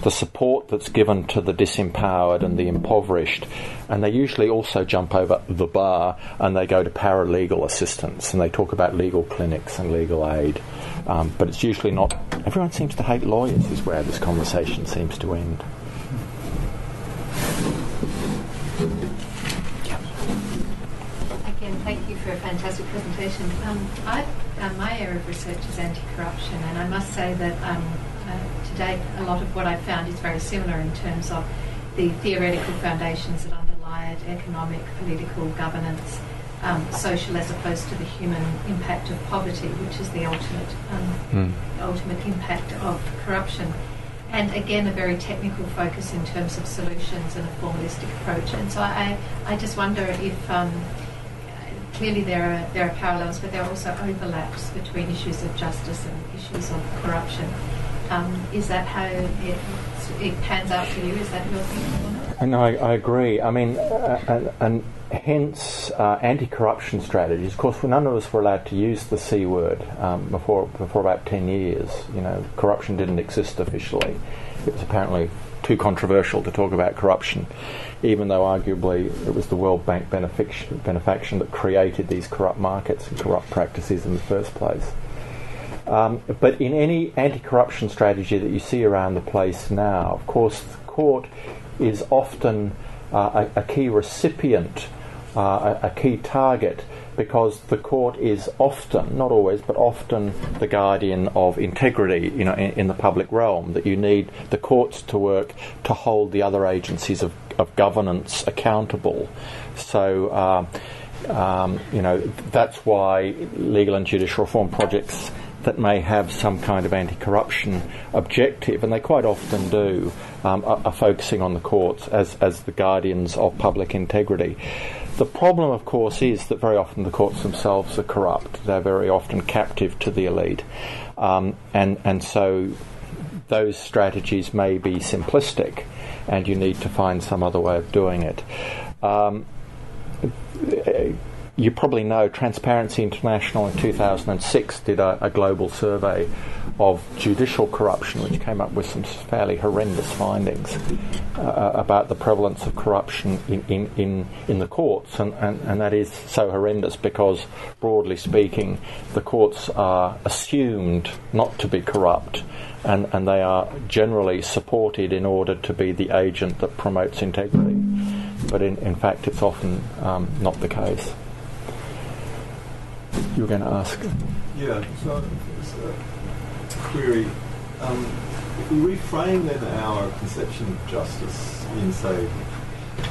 the support that's given to the disempowered and the impoverished, and they usually also jump over the bar and they go to paralegal assistance, and they talk about legal clinics and legal aid, but it's usually not. Everyone seems to hate lawyers is where this conversation seems to end. Again, thank you for a fantastic presentation. My area of research is anti-corruption, and I must say that to date, a lot of what I've found is very similar in terms of the theoretical foundations that underlie it: economic, political, governance, social, as opposed to the human impact of poverty, which is the ultimate impact of corruption. And again, a very technical focus in terms of solutions and a formalistic approach. And so I just wonder if clearly there are parallels, but there are also overlaps between issues of justice and issues of corruption. Is that how it pans out for you? Is that your thinking? No, I agree. I mean, and hence anti-corruption strategies. Of course, none of us were allowed to use the C word before about 10 years. Corruption didn't exist officially. It was apparently too controversial to talk about corruption, even though arguably it was the World Bank benefaction that created these corrupt markets and corrupt practices in the first place. But in any anti-corruption strategy that you see around the place now, of course, the court is often a key recipient, a key target, because the court is often, not always, but often the guardian of integrity, in the public realm, that you need the courts to work to hold the other agencies of governance accountable. So, that's why legal and judicial reform projects that may have some kind of anti-corruption objective, and they quite often do, are focusing on the courts as the guardians of public integrity. The problem, of course, is that very often the courts themselves are corrupt. They're very often captive to the elite. And so those strategies may be simplistic, and you need to find some other way of doing it. You probably know Transparency International in 2006 did a global survey of judicial corruption, which came up with some fairly horrendous findings about the prevalence of corruption in the courts, and that is so horrendous because, broadly speaking, the courts are assumed not to be corrupt, and they are generally supported in order to be the agent that promotes integrity. But in fact, it's often not the case. You were going to ask? Yeah, so it's a query. If we reframe then our conception of justice in, say,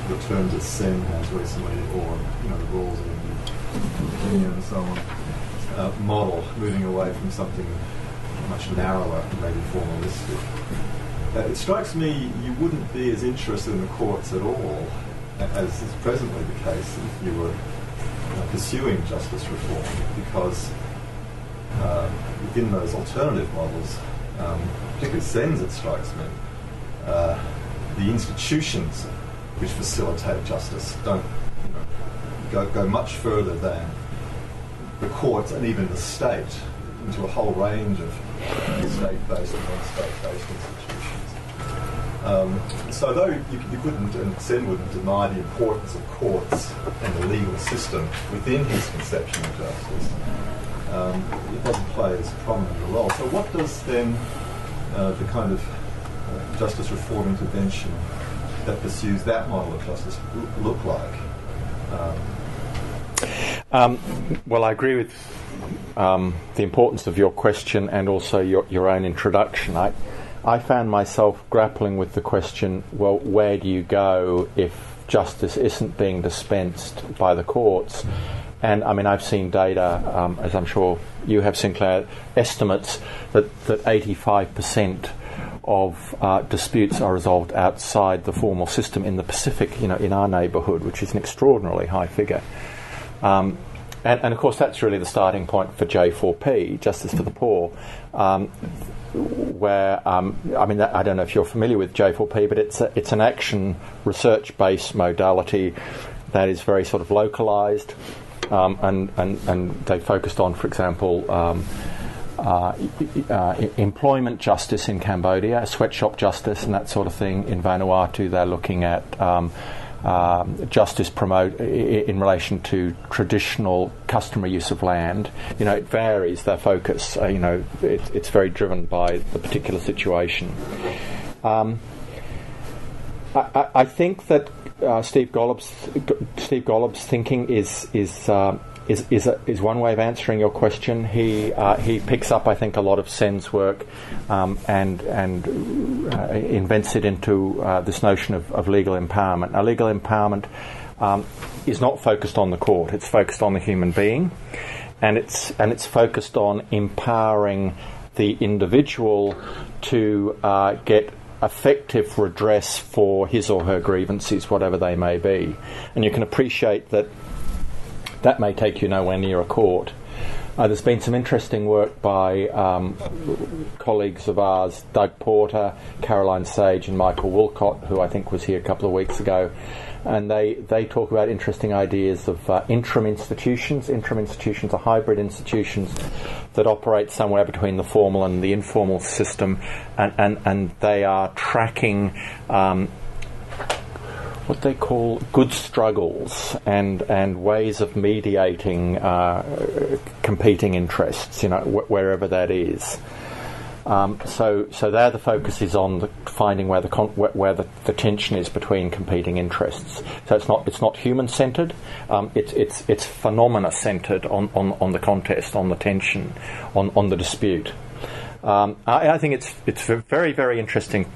the terms that Sen has recently, or the rules of Virginia and so on, model, moving away from something much narrower, maybe formalistic, it strikes me you wouldn't be as interested in the courts at all as is presently the case if you were pursuing justice reform, because within those alternative models, particularly Sen's, it strikes me, the institutions which facilitate justice don't go much further than the courts and even the state. into a whole range of state-based and non-state-based institutions. So though you couldn't, and Sen wouldn't deny the importance of courts and the legal system within his conception of justice, it doesn't play as prominent a role. So what does then the kind of justice reform intervention that pursues that model of justice look like? Well, I agree with the importance of your question and also your own introduction. I found myself grappling with the question, well, where do you go if justice isn't being dispensed by the courts? And I mean, I've seen data, as I'm sure you have, Sinclair, estimates that 85% of disputes are resolved outside the formal system in the Pacific, in our neighbourhood, which is an extraordinarily high figure. And of course, that's really the starting point for J4P, Justice for the Poor, where, I don't know if you're familiar with J4P, but it's an action research-based modality that is very sort of localised, and they focused on, for example, employment justice in Cambodia, sweatshop justice and that sort of thing. In Vanuatu, they're looking at justice in relation to traditional customary use of land. It varies, their focus. It's very driven by the particular situation. I think that Steve Golub's thinking is one way of answering your question. He picks up, I think, a lot of Sen's work and invents it into this notion of legal empowerment. Now, legal empowerment is not focused on the court; it's focused on the human being, and it's focused on empowering the individual to get effective redress for his or her grievances, whatever they may be. And you can appreciate that may take you nowhere near a court. There's been some interesting work by colleagues of ours, Doug Porter, Caroline Sage and Michael Wilcott, who I think was here a couple of weeks ago, and they talk about interesting ideas of interim institutions. Interim institutions are hybrid institutions that operate somewhere between the formal and the informal system, and they are tracking what they call good struggles and ways of mediating competing interests, wherever that is. So there the focus is on finding where the tension is between competing interests. So it's not human centred. It's phenomena centred on the contest, on the tension, on the dispute. I think it's a very, very interesting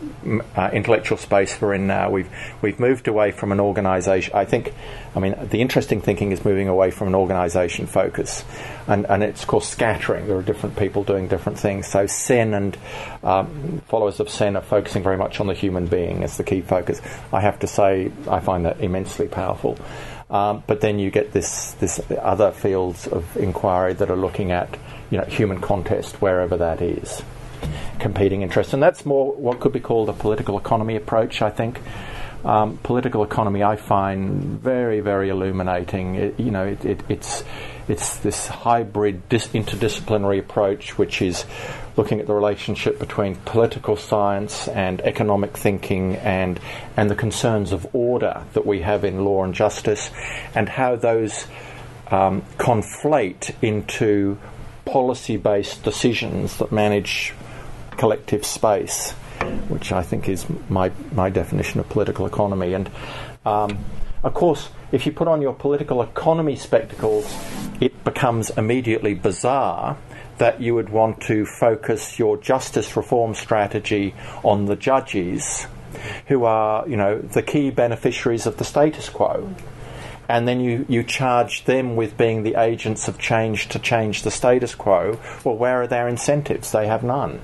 intellectual space we're in now. We've moved away from an organisation. The interesting thinking is moving away from an organisation focus, and it's of course scattering. There are different people doing different things. So Sen and followers of Sen are focusing very much on the human being as the key focus. I have to say, I find that immensely powerful. But then you get this other fields of inquiry that are looking at human contest, wherever that is, competing interests, and that's more what could be called a political economy approach. I think political economy I find very, very illuminating. It's this hybrid interdisciplinary approach, which is looking at the relationship between political science and economic thinking and the concerns of order that we have in law and justice, and how those conflate into policy-based decisions that manage collective space, which I think is my definition of political economy. And of course, if you put on your political economy spectacles, it becomes immediately bizarre that you would want to focus your justice reform strategy on the judges, who are, the key beneficiaries of the status quo. And then you charge them with being the agents of change to change the status quo. Well, where are their incentives? They have none.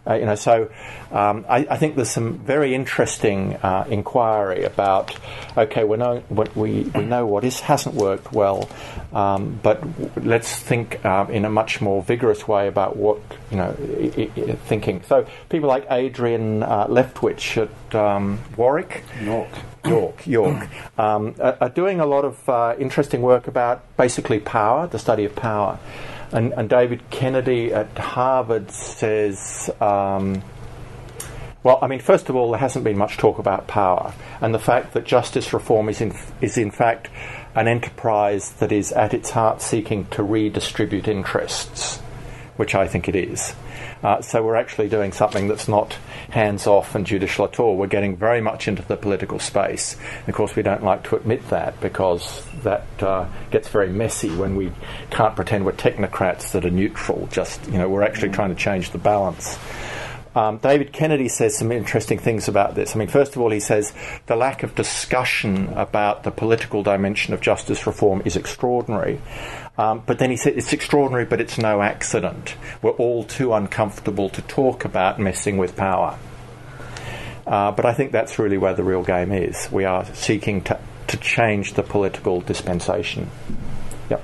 So I think there's some very interesting inquiry about, okay, we know what hasn't worked well, but let's think in a much more vigorous way about what, thinking. So people like Adrian Leftwich at Warwick, York, are doing a lot of interesting work about basically power, the study of power. And David Kennedy at Harvard says, first of all, there hasn't been much talk about power, and the fact that justice reform is in fact an enterprise that is at its heart seeking to redistribute interests, which I think it is. So we're actually doing something that's not hands-off and judicial at all. We're getting very much into the political space. And of course, we don't like to admit that, because that gets very messy when we can't pretend we're technocrats that are neutral. We're actually trying to change the balance. David Kennedy says some interesting things about this. First of all, he says the lack of discussion about the political dimension of justice reform is extraordinary. But then he said it's extraordinary, but it's no accident. We're all too uncomfortable to talk about messing with power. But I think that's really where the real game is. We are seeking to change the political dispensation. Yep.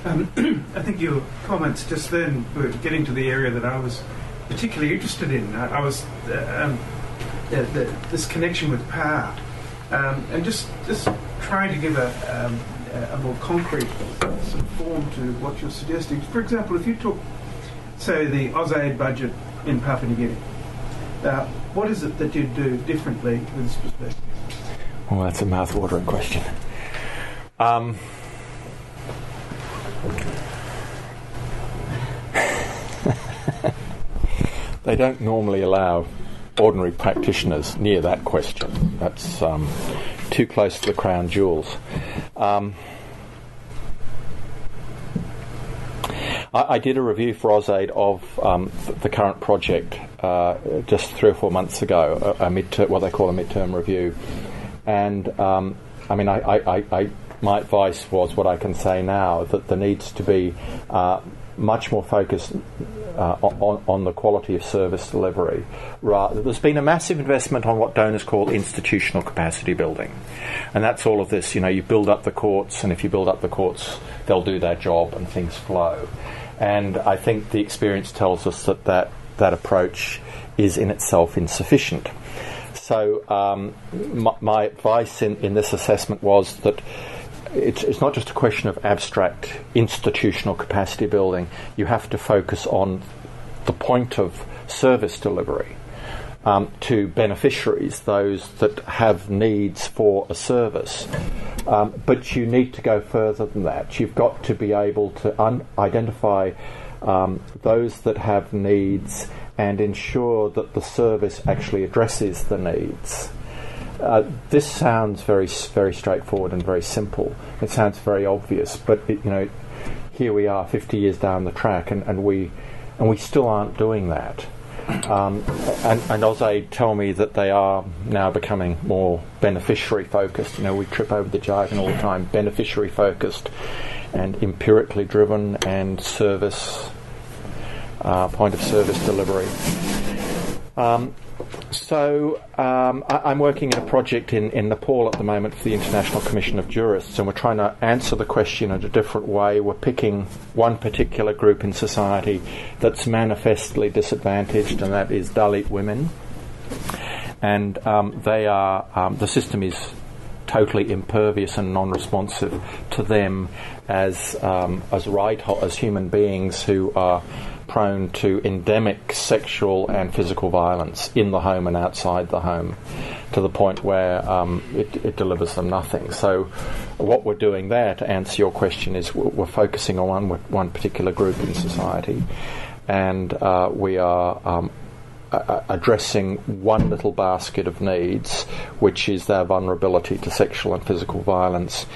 I think your comments just then were getting to the area that I was particularly interested in. I was this connection with power, and just trying to give a more concrete sort of form to what you're suggesting. For example, if you took, say, the AusAid budget in Papua New Guinea, what is it that you'd do differently with this perspective? Well, that's a mouth-watering question. They don't normally allow ordinary practitioners near that question. That's too close to the crown jewels. I did a review for AusAid of the current project just 3 or 4 months ago, what they call a midterm review. And my advice was what I can say now, that there needs to be much more focus on the quality of service delivery. There's been a massive investment on what donors call institutional capacity building, and that's all of this. You build up the courts, and if you build up the courts, they'll do their job and things flow. And I think the experience tells us that approach is in itself insufficient. So my advice in this assessment was that it's not just a question of abstract institutional capacity building. You have to focus on the point of service delivery to beneficiaries, those that have needs for a service. But you need to go further than that. You've got to be able to identify those that have needs and ensure that the service actually addresses the needs. This sounds very, very straightforward and very simple. It sounds very obvious, but here we are 50 years down the track, and we still aren't doing that. And AusAid tell me that they are now becoming more beneficiary focused. We trip over the jargon all the time. Beneficiary focused and empirically driven and service point of service delivery. So I'm working in a project in Nepal at the moment for the International Commission of Jurists, and we're trying to answer the question in a different way. We're picking one particular group in society that's manifestly disadvantaged, and that is Dalit women. And they are the system is totally impervious and non-responsive to them as human beings who are prone to endemic sexual and physical violence in the home and outside the home, to the point where it delivers them nothing. So what we're doing there, to answer your question, is we're focusing on one particular group in society, and we are addressing one little basket of needs, which is their vulnerability to sexual and physical violence.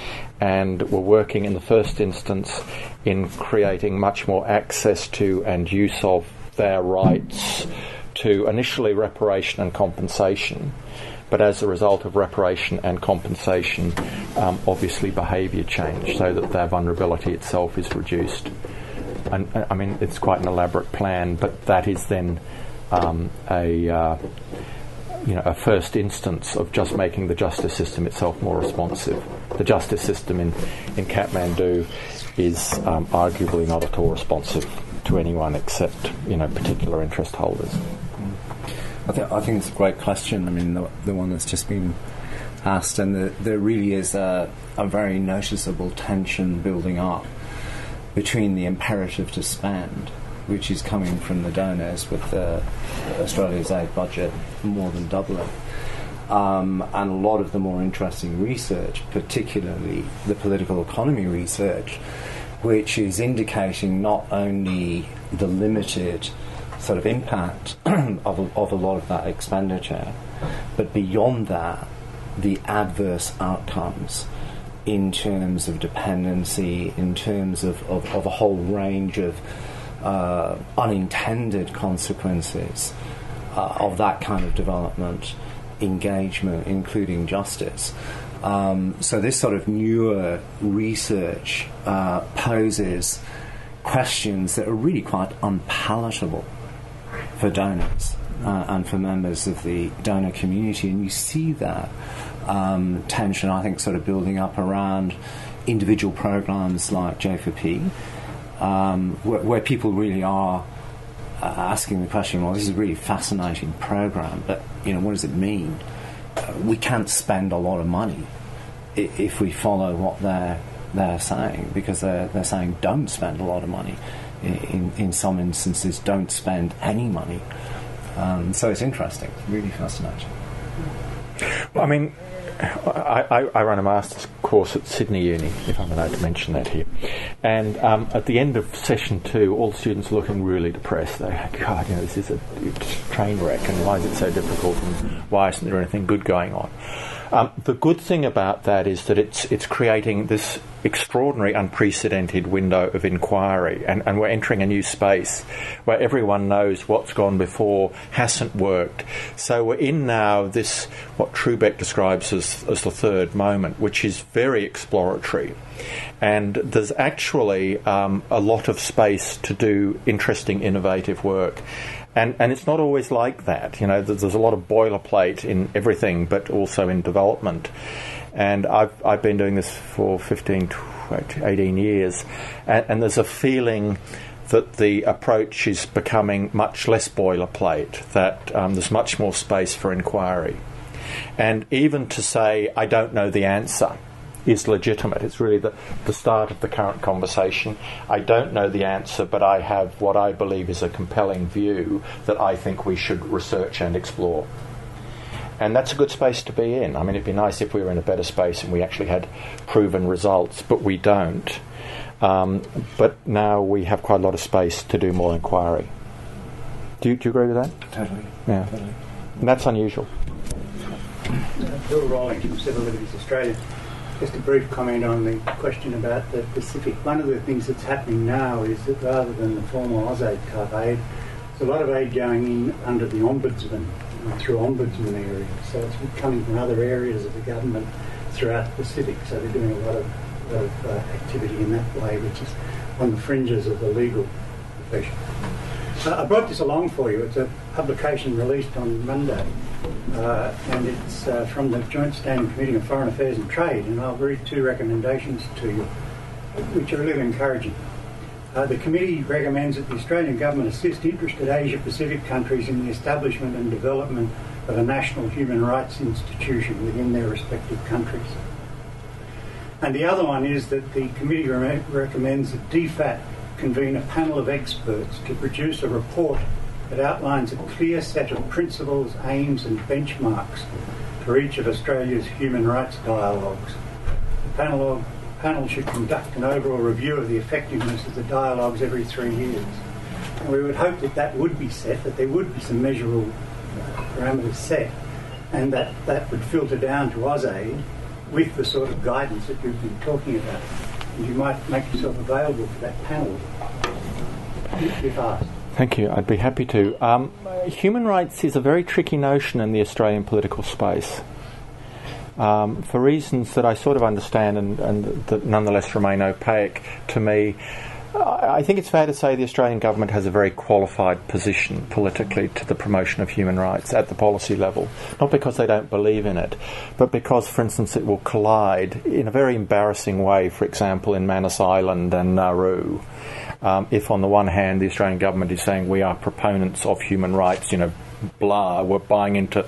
And we're working in the first instance in creating much more access to and use of their rights to initially reparation and compensation, but as a result of reparation and compensation, obviously behaviour change, so that their vulnerability itself is reduced. And I mean, it's quite an elaborate plan, but that is then a first instance of just making the justice system itself more responsive. The justice system in Kathmandu is arguably not at all responsive to anyone except particular interest holders. I think it's a great question. I mean, the one that's just been asked, and there really is a very noticeable tension building up between the imperative to spend, which is coming from the donors with Australia's aid budget more than doubling, and a lot of the more interesting research, particularly the political economy research, which is indicating not only the limited sort of impact of a lot of that expenditure, but beyond that, the adverse outcomes in terms of dependency, in terms of a whole range of unintended consequences of that kind of development engagement, including justice. So this sort of newer research poses questions that are really quite unpalatable for donors and for members of the donor community, and you see that tension, I think, sort of building up around individual programs like J4P, where people really are asking the question, well, this is a really fascinating program, but, you know, what does it mean? We can't spend a lot of money if we follow what they're saying, because they're saying don't spend a lot of money. In some instances, don't spend any money. So it's interesting, really fascinating. Well, I mean, I run a master's course at Sydney Uni, if I'm allowed to mention that here. And at the end of session 2, all the students are looking really depressed. They're like, God, you know, this is a train wreck, and why is it so difficult, and why isn't there anything good going on? The good thing about that is that it's creating this extraordinary, unprecedented window of inquiry, and we're entering a new space where everyone knows what's gone before hasn't worked. So we're in now this, what Trubeck describes as the third moment, which is very exploratory. And there's actually a lot of space to do interesting, innovative work. And it's not always like that. You know, there's a lot of boilerplate in everything, but also in development. And I've been doing this for 18 years, and there's a feeling that the approach is becoming much less boilerplate, that there's much more space for inquiry. And even to say, I don't know the answer, is legitimate. It's really the start of the current conversation. I don't know the answer, but I have what I believe is a compelling view that I think we should research and explore. And that's a good space to be in. I mean, it'd be nice if we were in a better space and we actually had proven results, but we don't. But now we have quite a lot of space to do more inquiry. Do you agree with that? Totally. Yeah. Totally. And that's unusual. Bill Rowling from Civil Liberties Australia. Just a brief comment on the question about the Pacific. One of the things that's happening now is that rather than the former AusAid type aid, there's a lot of aid going in under the Ombudsman, through Ombudsman areas. So it's coming from other areas of the government throughout the Pacific. So they're doing a lot of activity in that way, which is on the fringes of the legal profession. I brought this along for you. It's a publication released on Monday, and it's from the Joint Standing Committee on Foreign Affairs and Trade, and I'll read 2 recommendations to you, which are a little encouraging. The committee recommends that the Australian Government assist interested Asia-Pacific countries in the establishment and development of a national human rights institution within their respective countries. And the other one is that the committee recommends that DFAT convene a panel of experts to produce a report that outlines a clear set of principles, aims and benchmarks for each of Australia's human rights dialogues. The panel should conduct an overall review of the effectiveness of the dialogues every 3 years. And we would hope that that would be set, that there would be some measurable parameters set, and that would filter down to AusAid with the sort of guidance that you've been talking about. And you might make yourself available for that panel if asked. Thank you. I'd be happy to. Human rights is a very tricky notion in the Australian political space. For reasons that I sort of understand and that nonetheless remain opaque to me, I think it's fair to say the Australian government has a very qualified position politically to the promotion of human rights at the policy level. Not because they don't believe in it, but because, for instance, it will collide in a very embarrassing way, for example, in Manus Island and Nauru. If on the one hand the Australian government is saying we are proponents of human rights, blah, we're buying into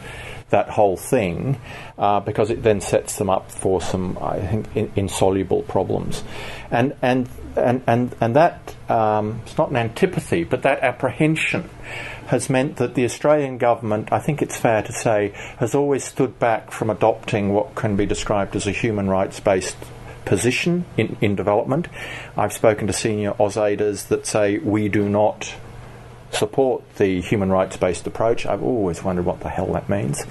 that whole thing, because it then sets them up for some, I think, insoluble problems. And that it's not an antipathy, but that apprehension has meant that the Australian government, I think it's fair to say, has always stood back from adopting what can be described as a human rights-based position in development. I've spoken to senior AusAiders that say we do not support the human rights-based approach. I've always wondered what the hell that means.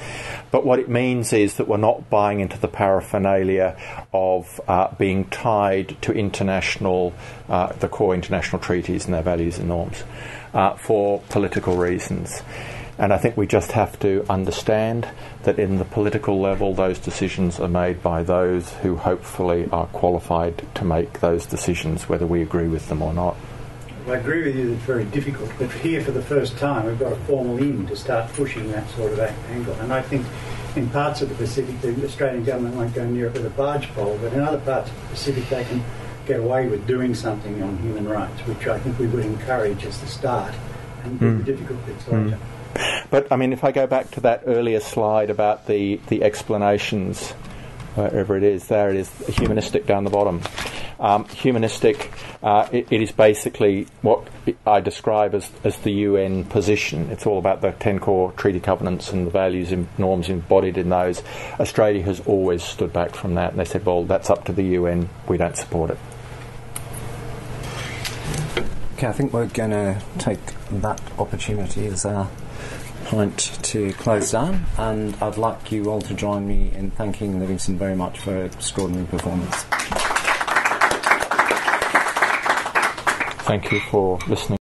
But what it means is that we're not buying into the paraphernalia of being tied to the core international treaties and their values and norms for political reasons. And I think we just have to understand that in the political level, those decisions are made by those who hopefully are qualified to make those decisions, whether we agree with them or not. I agree with you that it's very difficult, but here for the first time we've got a formal in to start pushing that sort of angle. And I think in parts of the Pacific, the Australian government won't go near it with a barge pole, but in other parts of the Pacific they can get away with doing something on human rights, which I think we would encourage as the start and do the difficult bits later. But, I mean, if I go back to that earlier slide about the explanations, wherever it is, there it is, humanistic down the bottom. Humanistic, it is basically what I describe as the UN position. It's all about the 10 core treaty covenants and the values and norms embodied in those. Australia has always stood back from that, and they said, well, that's up to the UN, we don't support it. Okay, I think we're going to take that opportunity as our point to close down, and I'd like you all to join me in thanking Livingston very much for an extraordinary performance. Thank you for listening.